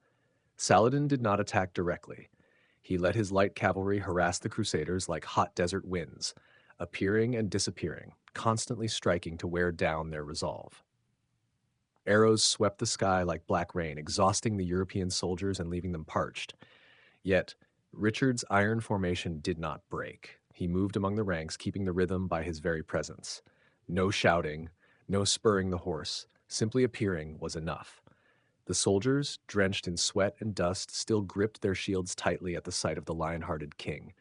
Saladin did not attack directly. He let his light cavalry harass the Crusaders like hot desert winds, appearing and disappearing, constantly striking to wear down their resolve. Arrows swept the sky like black rain, exhausting the European soldiers and leaving them parched. Yet, Richard's iron formation did not break. He moved among the ranks, keeping the rhythm by his very presence. No shouting, no spurring the horse, simply appearing was enough. The soldiers, drenched in sweat and dust, still gripped their shields tightly at the sight of the lion-hearted king.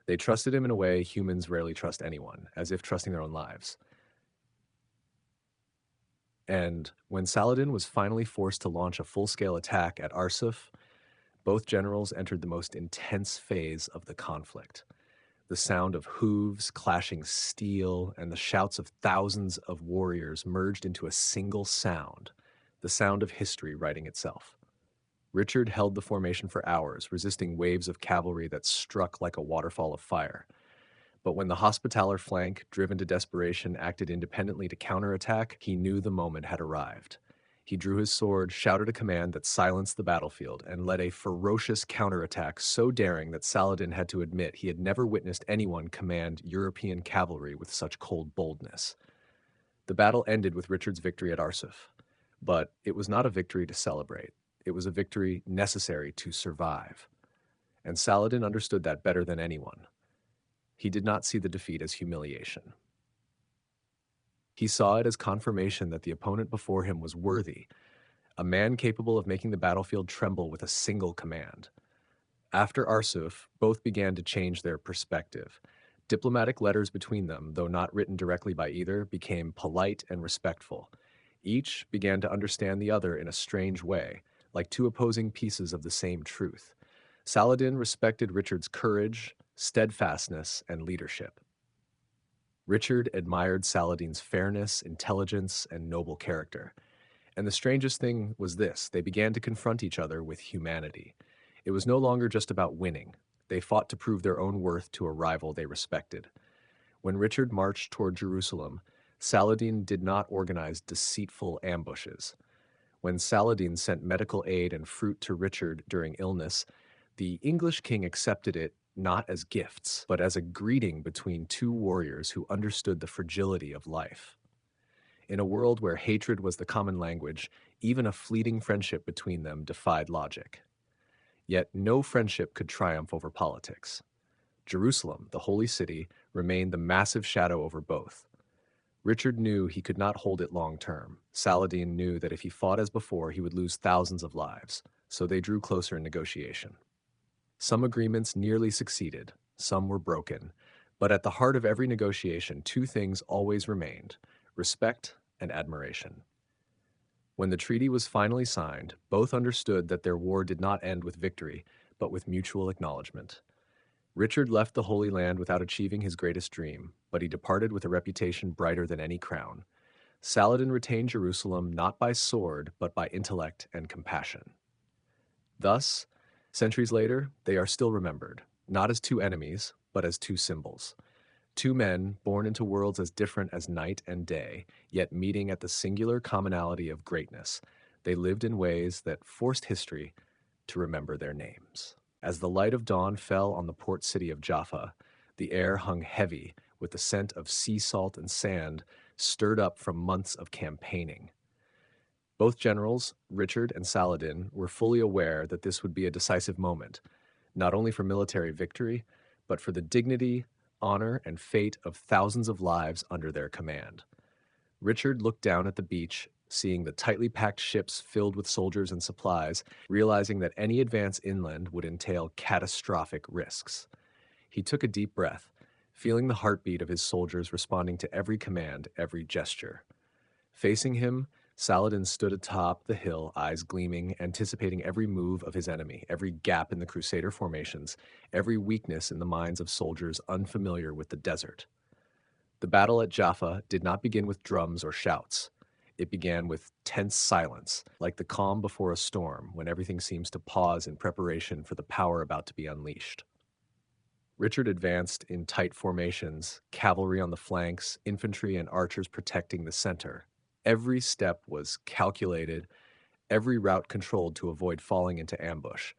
They trusted him in a way humans rarely trust anyone, as if trusting their own lives. And when Saladin was finally forced to launch a full-scale attack at Arsuf, both generals entered the most intense phase of the conflict. The sound of hooves, clashing steel, and the shouts of thousands of warriors merged into a single sound, the sound of history writing itself. Richard held the formation for hours, resisting waves of cavalry that struck like a waterfall of fire. But when the Hospitaller flank, driven to desperation, acted independently to counterattack, he knew the moment had arrived. He drew his sword, shouted a command that silenced the battlefield, and led a ferocious counterattack so daring that Saladin had to admit he had never witnessed anyone command European cavalry with such cold boldness. The battle ended with Richard's victory at Arsuf, but it was not a victory to celebrate. It was a victory necessary to survive. And Saladin understood that better than anyone. He did not see the defeat as humiliation. He saw it as confirmation that the opponent before him was worthy, a man capable of making the battlefield tremble with a single command. After Arsuf, both began to change their perspective. Diplomatic letters between them, though not written directly by either, became polite and respectful. Each began to understand the other in a strange way, like two opposing pieces of the same truth. Saladin respected Richard's courage, steadfastness, and leadership. Richard admired Saladin's fairness, intelligence, and noble character. And the strangest thing was this: they began to confront each other with humanity. It was no longer just about winning. They fought to prove their own worth to a rival they respected. When Richard marched toward Jerusalem, Saladin did not organize deceitful ambushes. When Saladin sent medical aid and fruit to Richard during illness, the English king accepted it not as gifts, but as a greeting between two warriors who understood the fragility of life. In a world where hatred was the common language, even a fleeting friendship between them defied logic. Yet no friendship could triumph over politics. Jerusalem, the holy city, remained the massive shadow over both. Richard knew he could not hold it long term. Saladin knew that if he fought as before, he would lose thousands of lives, so they drew closer in negotiation. Some agreements nearly succeeded, some were broken, but at the heart of every negotiation, two things always remained: respect and admiration. When the treaty was finally signed, both understood that their war did not end with victory, but with mutual acknowledgement. Richard left the Holy Land without achieving his greatest dream, but he departed with a reputation brighter than any crown. Saladin retained Jerusalem not by sword, but by intellect and compassion. Thus, centuries later, they are still remembered, not as two enemies, but as two symbols. Two men born into worlds as different as night and day, yet meeting at the singular commonality of greatness. They lived in ways that forced history to remember their names. As the light of dawn fell on the port city of Jaffa, The air hung heavy with the scent of sea salt and sand stirred up from months of campaigning. Both generals, Richard and Saladin, were fully aware that this would be a decisive moment, not only for military victory, but for the dignity, honor, and fate of thousands of lives under their command. Richard looked down at the beach, seeing the tightly packed ships filled with soldiers and supplies, realizing that any advance inland would entail catastrophic risks. He took a deep breath, feeling the heartbeat of his soldiers responding to every command, every gesture. Facing him, Saladin stood atop the hill, eyes gleaming, anticipating every move of his enemy, every gap in the Crusader formations, every weakness in the minds of soldiers unfamiliar with the desert. The battle at Jaffa did not begin with drums or shouts. It began with tense silence, like the calm before a storm, when everything seems to pause in preparation for the power about to be unleashed. Richard advanced in tight formations, cavalry on the flanks, infantry and archers protecting the center. Every step was calculated, every route controlled to avoid falling into ambush.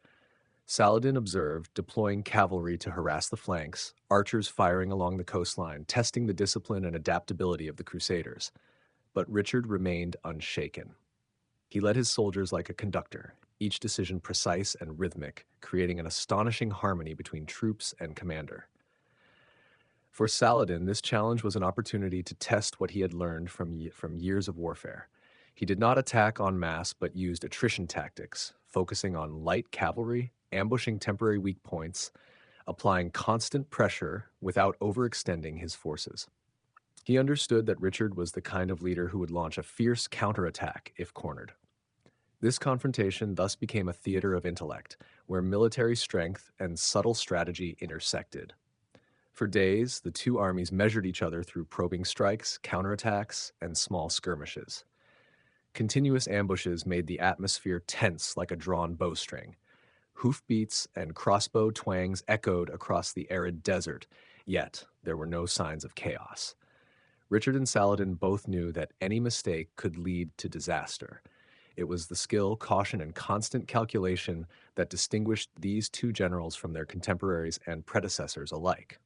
Saladin observed, deploying cavalry to harass the flanks, archers firing along the coastline, testing the discipline and adaptability of the Crusaders. But Richard remained unshaken. He led his soldiers like a conductor, each decision precise and rhythmic, creating an astonishing harmony between troops and commander. For Saladin, this challenge was an opportunity to test what he had learned from years of warfare. He did not attack en masse, but used attrition tactics, focusing on light cavalry, ambushing temporary weak points, applying constant pressure without overextending his forces. He understood that Richard was the kind of leader who would launch a fierce counterattack if cornered. This confrontation thus became a theater of intellect, where military strength and subtle strategy intersected. For days, the two armies measured each other through probing strikes, counterattacks, and small skirmishes. Continuous ambushes made the atmosphere tense like a drawn bowstring. Hoofbeats and crossbow twangs echoed across the arid desert, yet there were no signs of chaos. Richard and Saladin both knew that any mistake could lead to disaster. It was the skill, caution, and constant calculation that distinguished these two generals from their contemporaries and predecessors alike.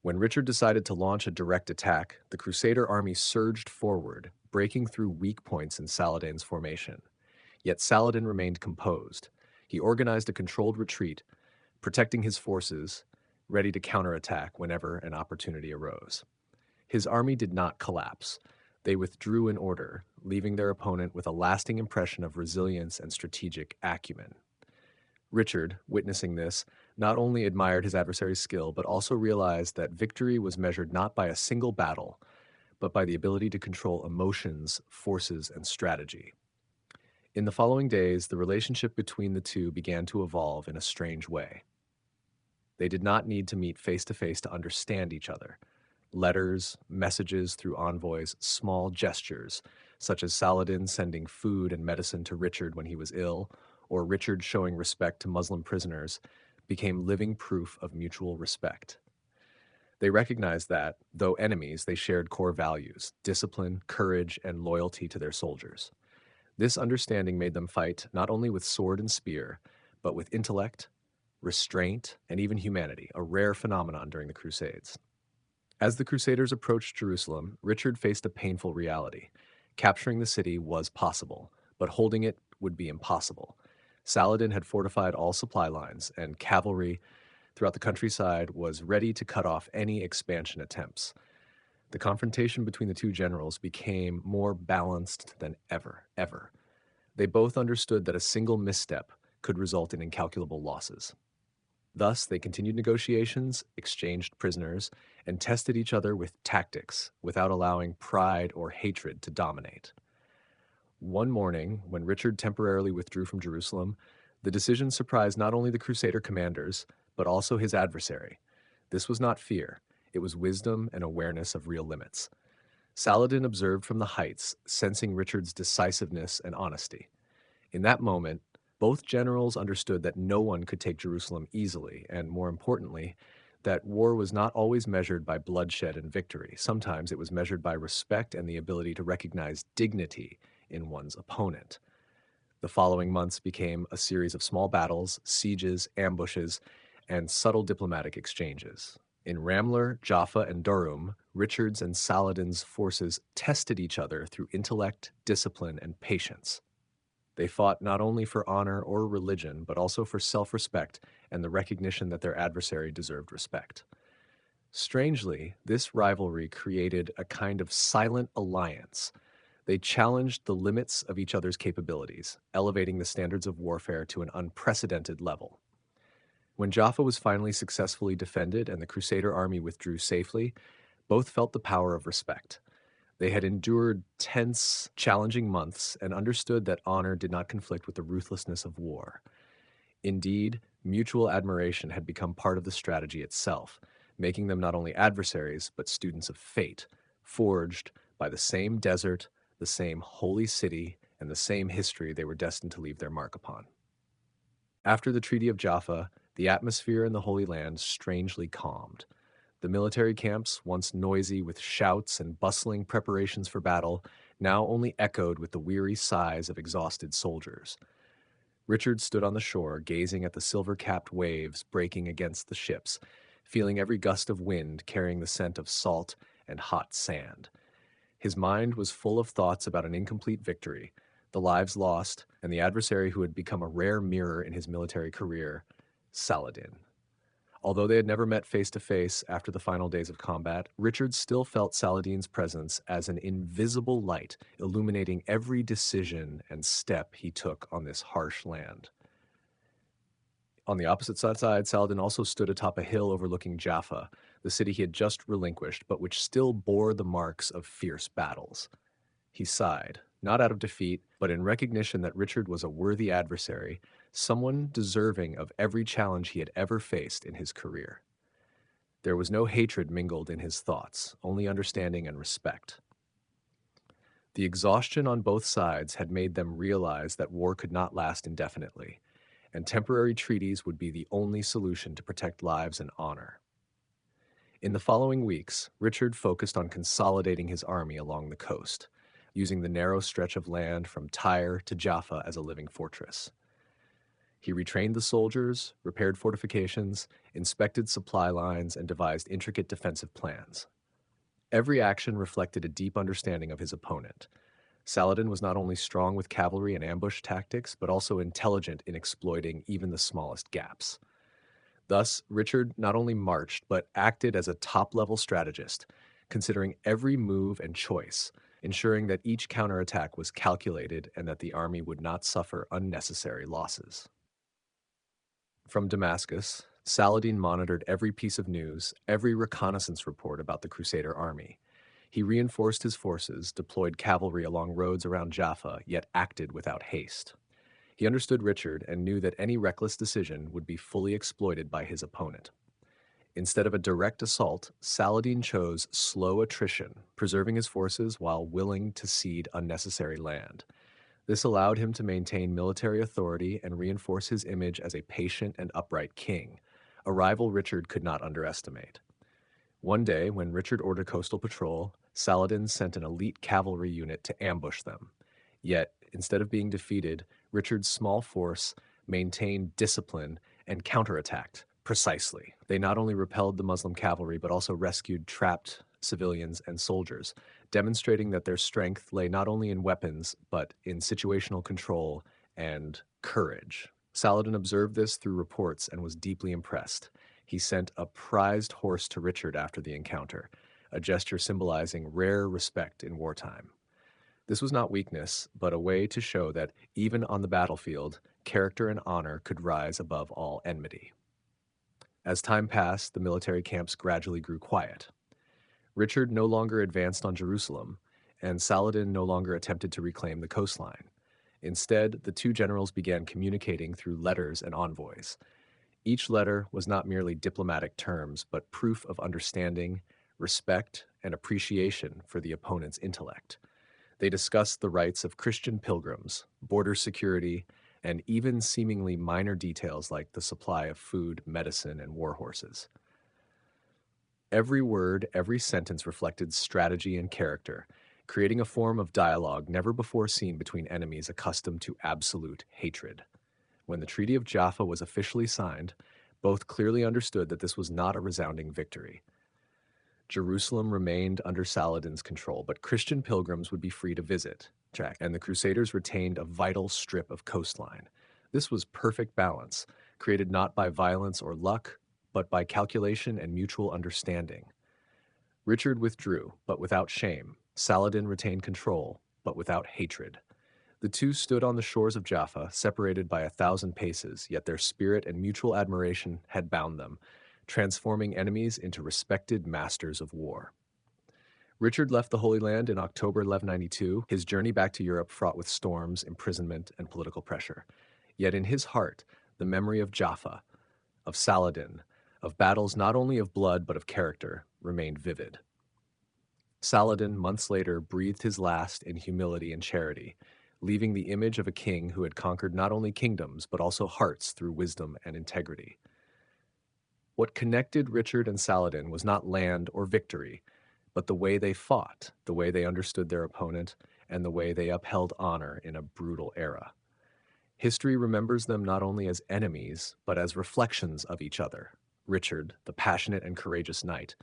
When Richard decided to launch a direct attack, the Crusader army surged forward, breaking through weak points in Saladin's formation. Yet Saladin remained composed. He organized a controlled retreat, protecting his forces, ready to counterattack whenever an opportunity arose. His army did not collapse. They withdrew in order, leaving their opponent with a lasting impression of resilience and strategic acumen. Richard, witnessing this, not only admired his adversary's skill, but also realized that victory was measured not by a single battle, but by the ability to control emotions, forces, and strategy. In the following days, the relationship between the two began to evolve in a strange way. They did not need to meet face to face to understand each other. Letters, messages through envoys, small gestures, such as Saladin sending food and medicine to Richard when he was ill, or Richard showing respect to Muslim prisoners, became living proof of mutual respect. They recognized that, though enemies, they shared core values, discipline, courage, and loyalty to their soldiers. This understanding made them fight not only with sword and spear, but with intellect, restraint, and even humanity, a rare phenomenon during the Crusades. As the Crusaders approached Jerusalem, Richard faced a painful reality. Capturing the city was possible, but holding it would be impossible. Saladin had fortified all supply lines, and cavalry throughout the countryside was ready to cut off any expansion attempts. The confrontation between the two generals became more balanced than ever. They both understood that a single misstep could result in incalculable losses. Thus, they continued negotiations, exchanged prisoners, and tested each other with tactics without allowing pride or hatred to dominate. One morning, when Richard temporarily withdrew from Jerusalem, the decision surprised not only the Crusader commanders, but also his adversary. This was not fear, it was wisdom and awareness of real limits. Saladin observed from the heights, sensing Richard's decisiveness and honesty. In that moment, both generals understood that no one could take Jerusalem easily, and more importantly, that war was not always measured by bloodshed and victory. Sometimes it was measured by respect and the ability to recognize dignity in one's opponent. The following months became a series of small battles, sieges, ambushes, and subtle diplomatic exchanges. In Ramler, Jaffa, and Durham, Richard's and Saladin's forces tested each other through intellect, discipline, and patience. They fought not only for honor or religion, but also for self respect and the recognition that their adversary deserved respect. Strangely, this rivalry created a kind of silent alliance. They challenged the limits of each other's capabilities, elevating the standards of warfare to an unprecedented level. When Jaffa was finally successfully defended and the Crusader army withdrew safely, both felt the power of respect. They had endured tense, challenging months and understood that honor did not conflict with the ruthlessness of war. Indeed, mutual admiration had become part of the strategy itself, making them not only adversaries, but students of fate, forged by the same desert, the same holy city, and the same history they were destined to leave their mark upon. After the Treaty of Jaffa, the atmosphere in the Holy Land strangely calmed. The military camps, once noisy with shouts and bustling preparations for battle, now only echoed with the weary sighs of exhausted soldiers. Richard stood on the shore, gazing at the silver-capped waves breaking against the ships, feeling every gust of wind carrying the scent of salt and hot sand. His mind was full of thoughts about an incomplete victory, the lives lost, and the adversary who had become a rare mirror in his military career, Saladin. Although they had never met face to face after the final days of combat, Richard still felt Saladin's presence as an invisible light, illuminating every decision and step he took on this harsh land. On the opposite side, Saladin also stood atop a hill overlooking Jaffa, the city he had just relinquished, but which still bore the marks of fierce battles. He sighed, not out of defeat, but in recognition that Richard was a worthy adversary, someone deserving of every challenge he had ever faced in his career. There was no hatred mingled in his thoughts, only understanding and respect. The exhaustion on both sides had made them realize that war could not last indefinitely, and temporary treaties would be the only solution to protect lives and honor. In the following weeks, Richard focused on consolidating his army along the coast, using the narrow stretch of land from Tyre to Jaffa as a living fortress. He retrained the soldiers, repaired fortifications, inspected supply lines, and devised intricate defensive plans. Every action reflected a deep understanding of his opponent. Saladin was not only strong with cavalry and ambush tactics, but also intelligent in exploiting even the smallest gaps. Thus, Richard not only marched, but acted as a top-level strategist, considering every move and choice, ensuring that each counterattack was calculated and that the army would not suffer unnecessary losses. From Damascus, Saladin monitored every piece of news, every reconnaissance report about the Crusader army. He reinforced his forces, deployed cavalry along roads around Jaffa, yet acted without haste. He understood Richard and knew that any reckless decision would be fully exploited by his opponent. Instead of a direct assault, Saladin chose slow attrition, preserving his forces while willing to cede unnecessary land. This allowed him to maintain military authority and reinforce his image as a patient and upright king, a rival Richard could not underestimate. One day, when Richard ordered coastal patrol, Saladin sent an elite cavalry unit to ambush them. Yet, instead of being defeated, Richard's small force maintained discipline and counterattacked precisely. They not only repelled the Muslim cavalry, but also rescued trapped civilians and soldiers, demonstrating that their strength lay not only in weapons, but in situational control and courage. Saladin observed this through reports and was deeply impressed. He sent a prized horse to Richard after the encounter, a gesture symbolizing rare respect in wartime. This was not weakness, but a way to show that even on the battlefield, character and honor could rise above all enmity. As time passed, the military camps gradually grew quiet. Richard no longer advanced on Jerusalem, and Saladin no longer attempted to reclaim the coastline. Instead, the two generals began communicating through letters and envoys. Each letter was not merely diplomatic terms, but proof of understanding, respect, and appreciation for the opponent's intellect. They discussed the rights of Christian pilgrims, border security, and even seemingly minor details like the supply of food, medicine, and war horses. Every word, every sentence reflected strategy and character, creating a form of dialogue never before seen between enemies accustomed to absolute hatred. When the Treaty of Jaffa was officially signed, Both clearly understood that this was not a resounding victory. Jerusalem remained under Saladin's control, but Christian pilgrims would be free to visit, and the Crusaders retained a vital strip of coastline. This was perfect balance, created not by violence or luck, but by calculation and mutual understanding. Richard withdrew, but without shame. Saladin retained control, but without hatred. The two stood on the shores of Jaffa, separated by 1,000 paces, yet their spirit and mutual admiration had bound them, transforming enemies into respected masters of war. Richard left the Holy Land in October 1192, his journey back to Europe fraught with storms, imprisonment, and political pressure. Yet in his heart, the memory of Jaffa, of Saladin, of battles not only of blood but of character, remained vivid. Saladin, months later, breathed his last in humility and charity, leaving the image of a king who had conquered not only kingdoms but also hearts through wisdom and integrity. What connected Richard and Saladin was not land or victory, but the way they fought, the way they understood their opponent, and the way they upheld honor in a brutal era. History remembers them not only as enemies, but as reflections of each other. Richard, the passionate and courageous knight;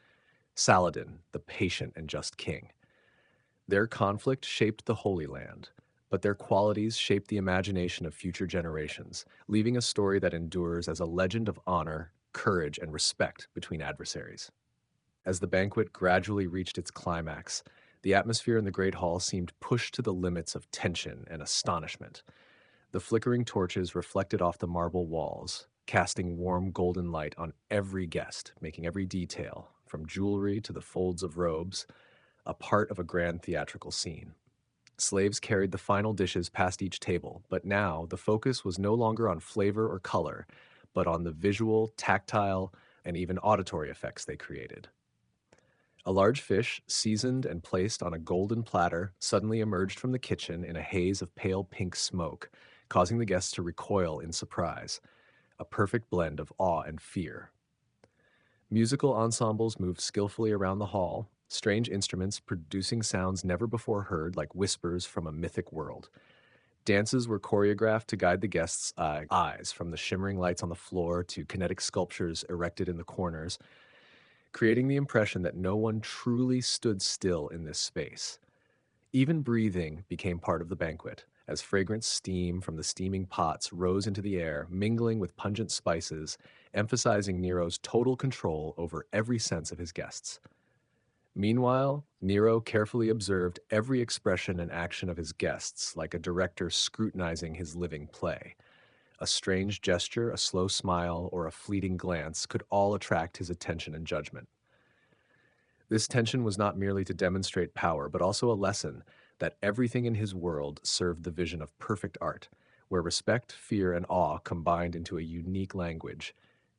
Saladin, the patient and just king. Their conflict shaped the Holy Land, but their qualities shaped the imagination of future generations, leaving a story that endures as a legend of honor, courage, and respect between adversaries. As the banquet gradually reached its climax, the atmosphere in the Great Hall seemed pushed to the limits of tension and astonishment. The flickering torches reflected off the marble walls, casting warm golden light on every guest, making every detail, from jewelry to the folds of robes, a part of a grand theatrical scene. Slaves carried the final dishes past each table, but now the focus was no longer on flavor or color, but on the visual, tactile, and even auditory effects they created. A large fish, seasoned and placed on a golden platter, suddenly emerged from the kitchen in a haze of pale pink smoke, causing the guests to recoil in surprise, a perfect blend of awe and fear. Musical ensembles moved skillfully around the hall, strange instruments producing sounds never before heard like whispers from a mythic world. Dances were choreographed to guide the guests' eyes, from the shimmering lights on the floor to kinetic sculptures erected in the corners, creating the impression that no one truly stood still in this space. Even breathing became part of the banquet, as fragrant steam from the steaming pots rose into the air, mingling with pungent spices, emphasizing Nero's total control over every sense of his guests. Meanwhile, Nero carefully observed every expression and action of his guests, like a director scrutinizing his living play. A strange gesture, a slow smile, or a fleeting glance could all attract his attention and judgment. This tension was not merely to demonstrate power, but also a lesson that everything in his world served the vision of perfect art, where respect, fear, and awe combined into a unique language,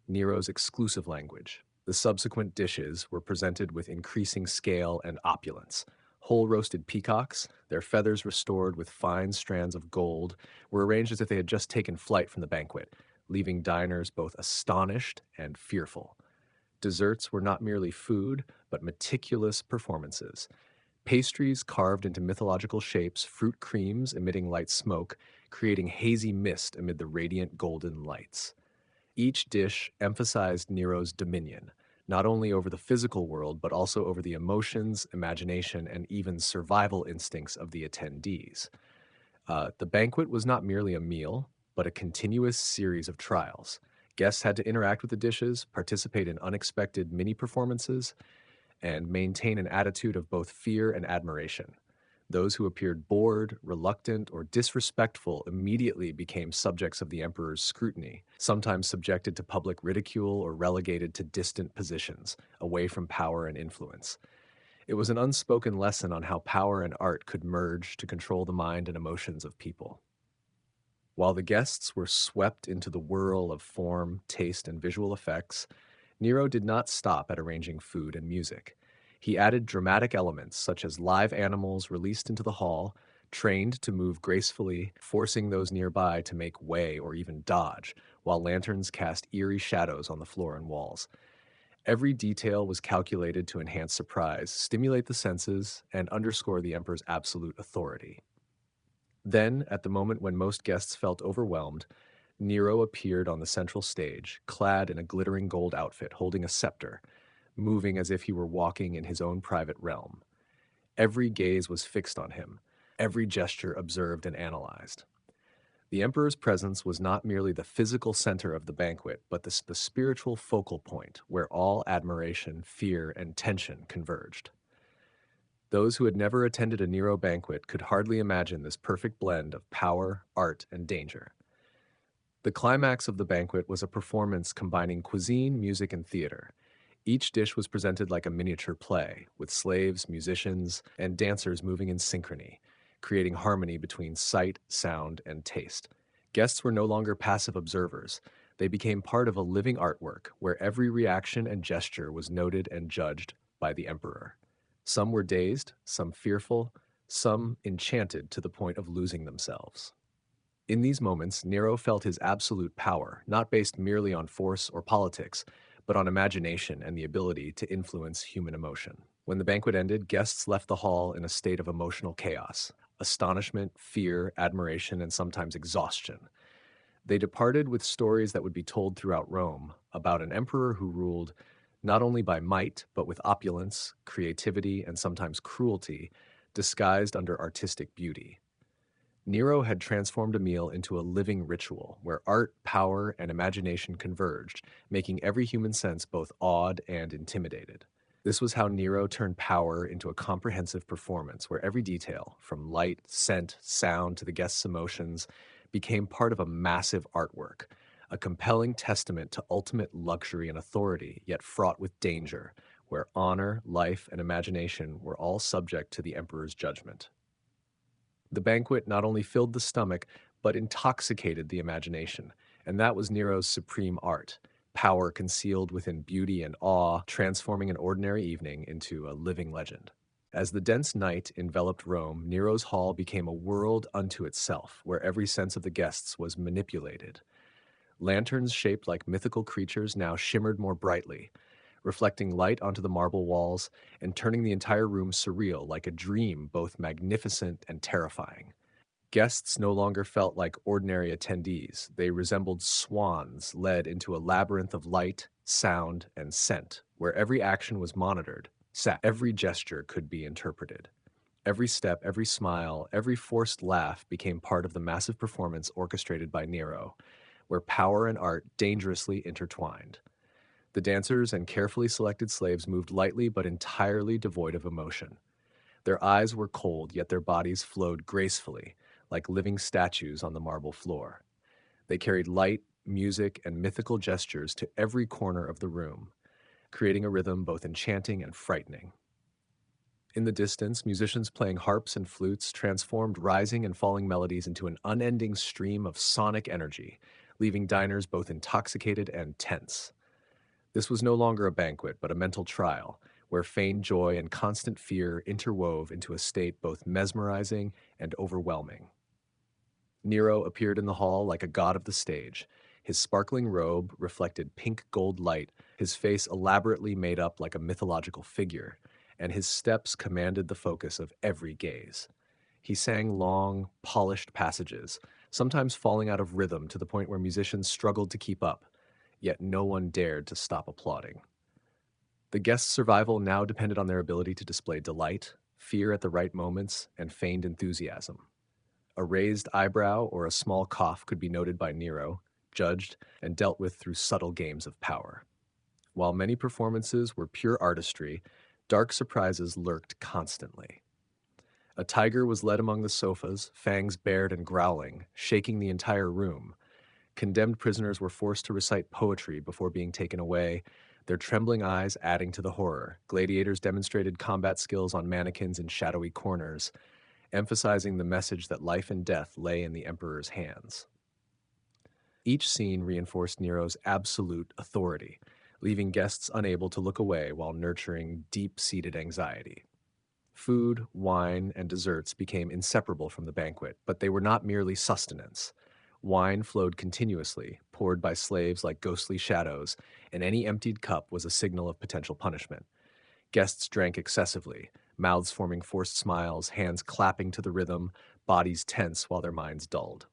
Nero's exclusive language. The subsequent dishes were presented with increasing scale and opulence. Whole roasted peacocks, their feathers restored with fine strands of gold, were arranged as if they had just taken flight from the banquet, leaving diners both astonished and fearful. Desserts were not merely food, but meticulous performances. Pastries carved into mythological shapes, fruit creams emitting light smoke, creating hazy mist amid the radiant golden lights. Each dish emphasized Nero's dominion, not only over the physical world, but also over the emotions, imagination, and even survival instincts of the attendees. The banquet was not merely a meal, but a continuous series of trials. Guests had to interact with the dishes, participate in unexpected mini performances, and maintain an attitude of both fear and admiration. Those who appeared bored, reluctant, or disrespectful immediately became subjects of the emperor's scrutiny, sometimes subjected to public ridicule or relegated to distant positions, away from power and influence. It was an unspoken lesson on how power and art could merge to control the mind and emotions of people. While the guests were swept into the whirl of form, taste, and visual effects, Nero did not stop at arranging food and music. He added dramatic elements such as live animals released into the hall, trained to move gracefully, forcing those nearby to make way or even dodge, while lanterns cast eerie shadows on the floor and walls. Every detail was calculated to enhance surprise, stimulate the senses, and underscore the emperor's absolute authority. Then, at the moment when most guests felt overwhelmed, Nero appeared on the central stage, clad in a glittering gold outfit, holding a scepter, moving as if he were walking in his own private realm. Every gaze was fixed on him, every gesture observed and analyzed. The emperor's presence was not merely the physical center of the banquet, but the spiritual focal point where all admiration, fear, and tension converged. Those who had never attended a Nero banquet could hardly imagine this perfect blend of power, art, and danger. The climax of the banquet was a performance combining cuisine, music, and theater. Each dish was presented like a miniature play, with slaves, musicians, and dancers moving in synchrony, creating harmony between sight, sound, and taste. Guests were no longer passive observers. They became part of a living artwork where every reaction and gesture was noted and judged by the emperor. Some were dazed, some fearful, some enchanted to the point of losing themselves. In these moments, Nero felt his absolute power, not based merely on force or politics, but on imagination and the ability to influence human emotion. When the banquet ended, guests left the hall in a state of emotional chaos, astonishment, fear, admiration, and sometimes exhaustion. They departed with stories that would be told throughout Rome about an emperor who ruled not only by might, but with opulence, creativity, and sometimes cruelty, disguised under artistic beauty. Nero had transformed a meal into a living ritual where art, power, and imagination converged, making every human sense both awed and intimidated. This was how Nero turned power into a comprehensive performance where every detail, from light, scent, sound to the guests' emotions, became part of a massive artwork, a compelling testament to ultimate luxury and authority, yet fraught with danger, where honor, life, and imagination were all subject to the emperor's judgment. The banquet not only filled the stomach, but intoxicated the imagination, and that was Nero's supreme art. Power concealed within beauty and awe, transforming an ordinary evening into a living legend. As the dense night enveloped Rome, Nero's hall became a world unto itself, where every sense of the guests was manipulated. Lanterns shaped like mythical creatures now shimmered more brightly, reflecting light onto the marble walls and turning the entire room surreal, like a dream both magnificent and terrifying. Guests no longer felt like ordinary attendees. They resembled swans led into a labyrinth of light, sound, and scent, where every action was monitored, every gesture could be interpreted. Every step, every smile, every forced laugh became part of the massive performance orchestrated by Nero, where power and art dangerously intertwined. The dancers and carefully selected slaves moved lightly but entirely devoid of emotion. Their eyes were cold, yet their bodies flowed gracefully, like living statues on the marble floor. They carried light, music, and mythical gestures to every corner of the room, creating a rhythm both enchanting and frightening. In the distance, musicians playing harps and flutes transformed rising and falling melodies into an unending stream of sonic energy, leaving diners both intoxicated and tense. This was no longer a banquet, but a mental trial, where feigned joy and constant fear interwove into a state both mesmerizing and overwhelming. Nero appeared in the hall like a god of the stage. His sparkling robe reflected pink gold light, his face elaborately made up like a mythological figure, and his steps commanded the focus of every gaze. He sang long, polished passages, sometimes falling out of rhythm to the point where musicians struggled to keep up, yet no one dared to stop applauding. The guests' survival now depended on their ability to display delight, fear at the right moments, and feigned enthusiasm. A raised eyebrow or a small cough could be noted by Nero, judged, and dealt with through subtle games of power. While many performances were pure artistry, dark surprises lurked constantly. A tiger was led among the sofas, fangs bared and growling, shaking the entire room. Condemned prisoners were forced to recite poetry before being taken away, their trembling eyes adding to the horror. Gladiators demonstrated combat skills on mannequins in shadowy corners, emphasizing the message that life and death lay in the emperor's hands. Each scene reinforced Nero's absolute authority, leaving guests unable to look away while nurturing deep-seated anxiety. Food, wine, and desserts became inseparable from the banquet, but they were not merely sustenance. Wine flowed continuously, poured by slaves like ghostly shadows, and any emptied cup was a signal of potential punishment. Guests drank excessively, mouths forming forced smiles, hands clapping to the rhythm, bodies tense while their minds dulled.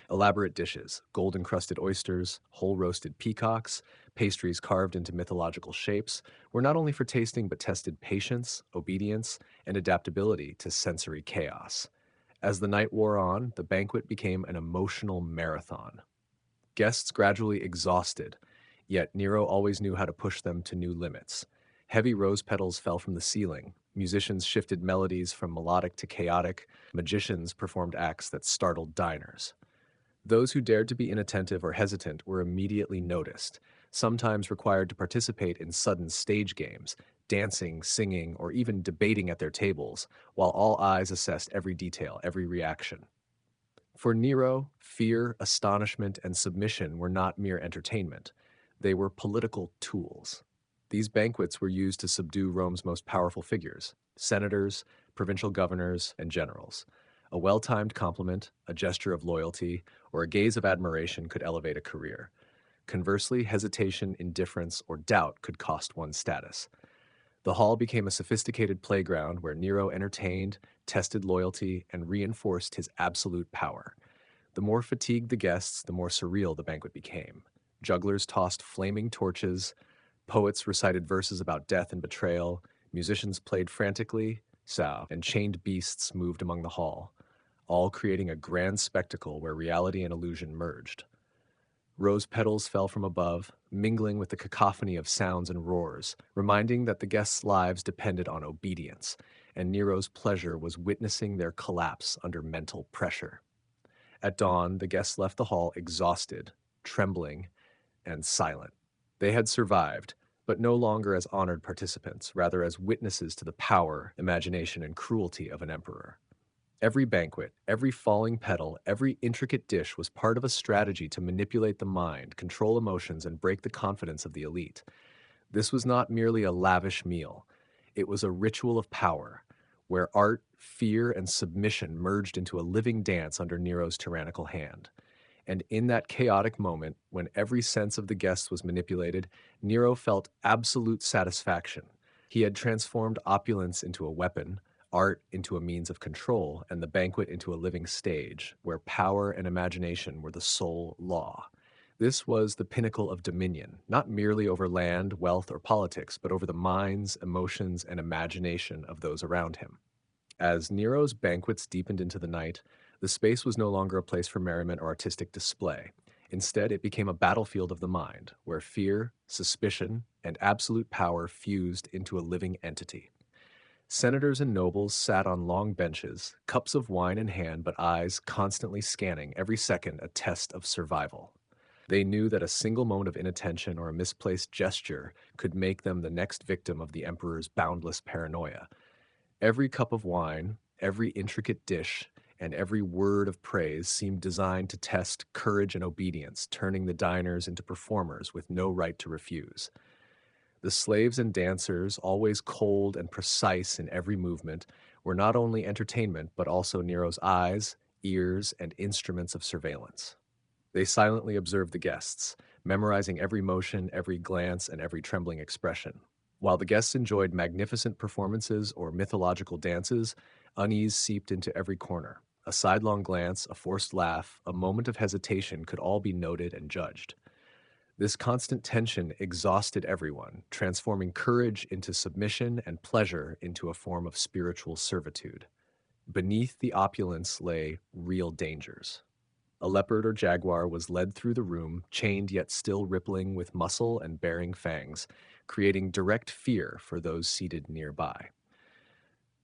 Elaborate dishes, gold encrusted oysters, whole roasted peacocks, pastries carved into mythological shapes, were not only for tasting but tested patience, obedience, and adaptability to sensory chaos. As the night wore on, the banquet became an emotional marathon. Guests gradually exhausted, yet Nero always knew how to push them to new limits. Heavy rose petals fell from the ceiling. Musicians shifted melodies from melodic to chaotic. Magicians performed acts that startled diners. Those who dared to be inattentive or hesitant were immediately noticed, sometimes required to participate in sudden stage games, dancing, singing, or even debating at their tables, while all eyes assessed every detail, every reaction. For Nero, fear, astonishment, and submission were not mere entertainment. They were political tools. These banquets were used to subdue Rome's most powerful figures: senators, provincial governors, and generals. A well timed compliment, a gesture of loyalty, or a gaze of admiration could elevate a career. Conversely, hesitation, indifference, or doubt could cost one's status. The hall became a sophisticated playground where Nero entertained, tested loyalty, and reinforced his absolute power. The more fatigued the guests, the more surreal the banquet became. Jugglers tossed flaming torches, poets recited verses about death and betrayal, musicians played frantically, and chained beasts moved among the hall, all creating a grand spectacle where reality and illusion merged. Rose petals fell from above, mingling with the cacophony of sounds and roars, reminding that the guests' lives depended on obedience, and Nero's pleasure was witnessing their collapse under mental pressure. At dawn, the guests left the hall exhausted, trembling, and silent. They had survived, but no longer as honored participants, rather as witnesses to the power, imagination, and cruelty of an emperor. Every banquet, every falling petal, every intricate dish was part of a strategy to manipulate the mind, control emotions, and break the confidence of the elite. This was not merely a lavish meal, it was a ritual of power, where art, fear, and submission merged into a living dance under Nero's tyrannical hand. And in that chaotic moment, when every sense of the guests was manipulated, Nero felt absolute satisfaction. He had transformed opulence into a weapon, art into a means of control, and the banquet into a living stage, where power and imagination were the sole law. This was the pinnacle of dominion, not merely over land, wealth, or politics, but over the minds, emotions, and imagination of those around him. As Nero's banquets deepened into the night, the space was no longer a place for merriment or artistic display. Instead, it became a battlefield of the mind, where fear, suspicion, and absolute power fused into a living entity. Senators and nobles sat on long benches, cups of wine in hand, but eyes constantly scanning every second a test of survival. They knew that a single moment of inattention or a misplaced gesture could make them the next victim of the emperor's boundless paranoia. Every cup of wine, every intricate dish, and every word of praise seemed designed to test courage and obedience, turning the diners into performers with no right to refuse. The slaves and dancers, always cold and precise in every movement, were not only entertainment but also Nero's eyes, ears, and instruments of surveillance. They silently observed the guests, memorizing every motion, every glance, and every trembling expression. While the guests enjoyed magnificent performances or mythological dances, unease seeped into every corner. A sidelong glance, a forced laugh, a moment of hesitation could all be noted and judged. This constant tension exhausted everyone, transforming courage into submission and pleasure into a form of spiritual servitude. Beneath the opulence lay real dangers. A leopard or jaguar was led through the room, chained yet still rippling with muscle and bearing fangs, creating direct fear for those seated nearby.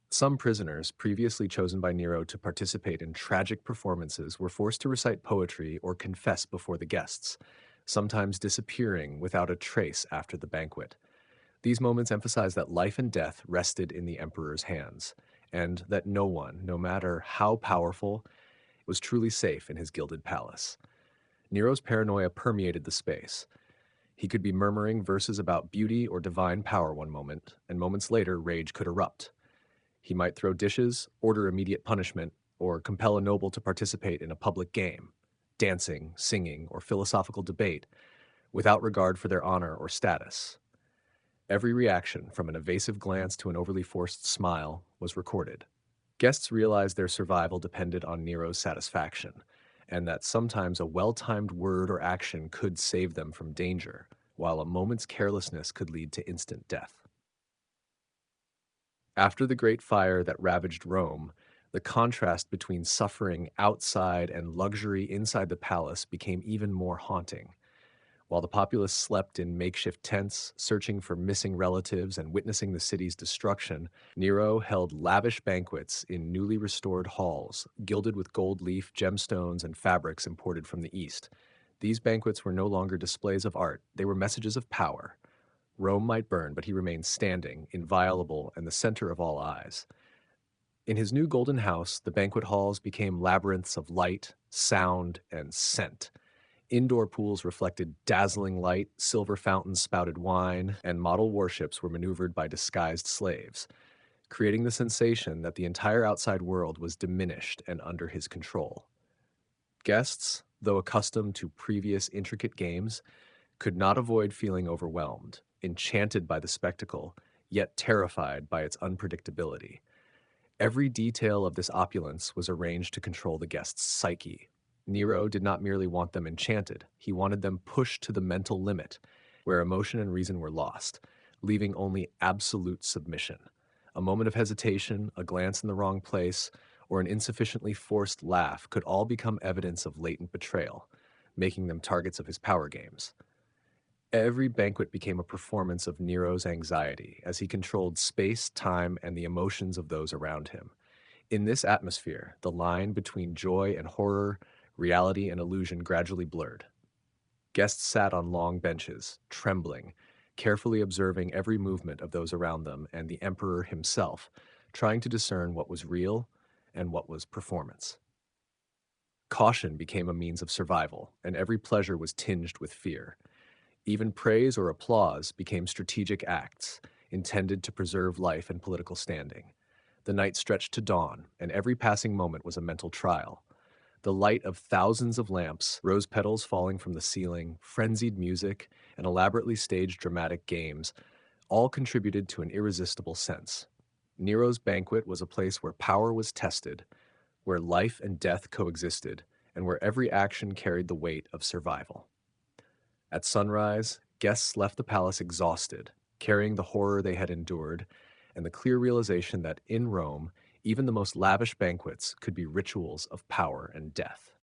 Some prisoners, previously chosen by Nero to participate in tragic performances, were forced to recite poetry or confess before the guests, sometimes disappearing without a trace after the banquet. These moments emphasized that life and death rested in the emperor's hands, and that no one, no matter how powerful, was truly safe in his gilded palace. Nero's paranoia permeated the space. He could be murmuring verses about beauty or divine power one moment, and moments later, rage could erupt. He might throw dishes, order immediate punishment, or compel a noble to participate in a public game, dancing, singing, or philosophical debate, without regard for their honor or status. Every reaction, from an evasive glance to an overly forced smile, was recorded. Guests realized their survival depended on Nero's satisfaction, and that sometimes a well timed word or action could save them from danger, while a moment's carelessness could lead to instant death. After the Great Fire that ravaged Rome, the contrast between suffering outside and luxury inside the palace became even more haunting. While the populace slept in makeshift tents, searching for missing relatives and witnessing the city's destruction, Nero held lavish banquets in newly restored halls, gilded with gold leaf, gemstones, and fabrics imported from the East. These banquets were no longer displays of art, they were messages of power. Rome might burn, but he remained standing, inviolable, and the center of all eyes. In his new golden house, the banquet halls became labyrinths of light, sound, and scent. Indoor pools reflected dazzling light, silver fountains spouted wine, and model warships were maneuvered by disguised slaves, creating the sensation that the entire outside world was diminished and under his control. Guests, though accustomed to previous intricate games, could not avoid feeling overwhelmed, enchanted by the spectacle, yet terrified by its unpredictability. Every detail of this opulence was arranged to control the guest's psyche. Nero did not merely want them enchanted, he wanted them pushed to the mental limit, where emotion and reason were lost, leaving only absolute submission. A moment of hesitation, a glance in the wrong place, or an insufficiently forced laugh could all become evidence of latent betrayal, making them targets of his power games. Every banquet became a performance of Nero's anxiety as he controlled space, time, and the emotions of those around him. In this atmosphere, the line between joy and horror, reality and illusion gradually blurred. Guests sat on long benches, trembling, carefully observing every movement of those around them and the emperor himself, trying to discern what was real and what was performance. Caution became a means of survival, and every pleasure was tinged with fear. Even praise or applause became strategic acts intended to preserve life and political standing. The night stretched to dawn, and every passing moment was a mental trial. The light of thousands of lamps, rose petals falling from the ceiling, frenzied music, and elaborately staged dramatic games all contributed to an irresistible sense. Nero's banquet was a place where power was tested, where life and death coexisted, and where every action carried the weight of survival. At sunrise, guests left the palace exhausted, carrying the horror they had endured and the clear realization that in Rome, even the most lavish banquets could be rituals of power and death.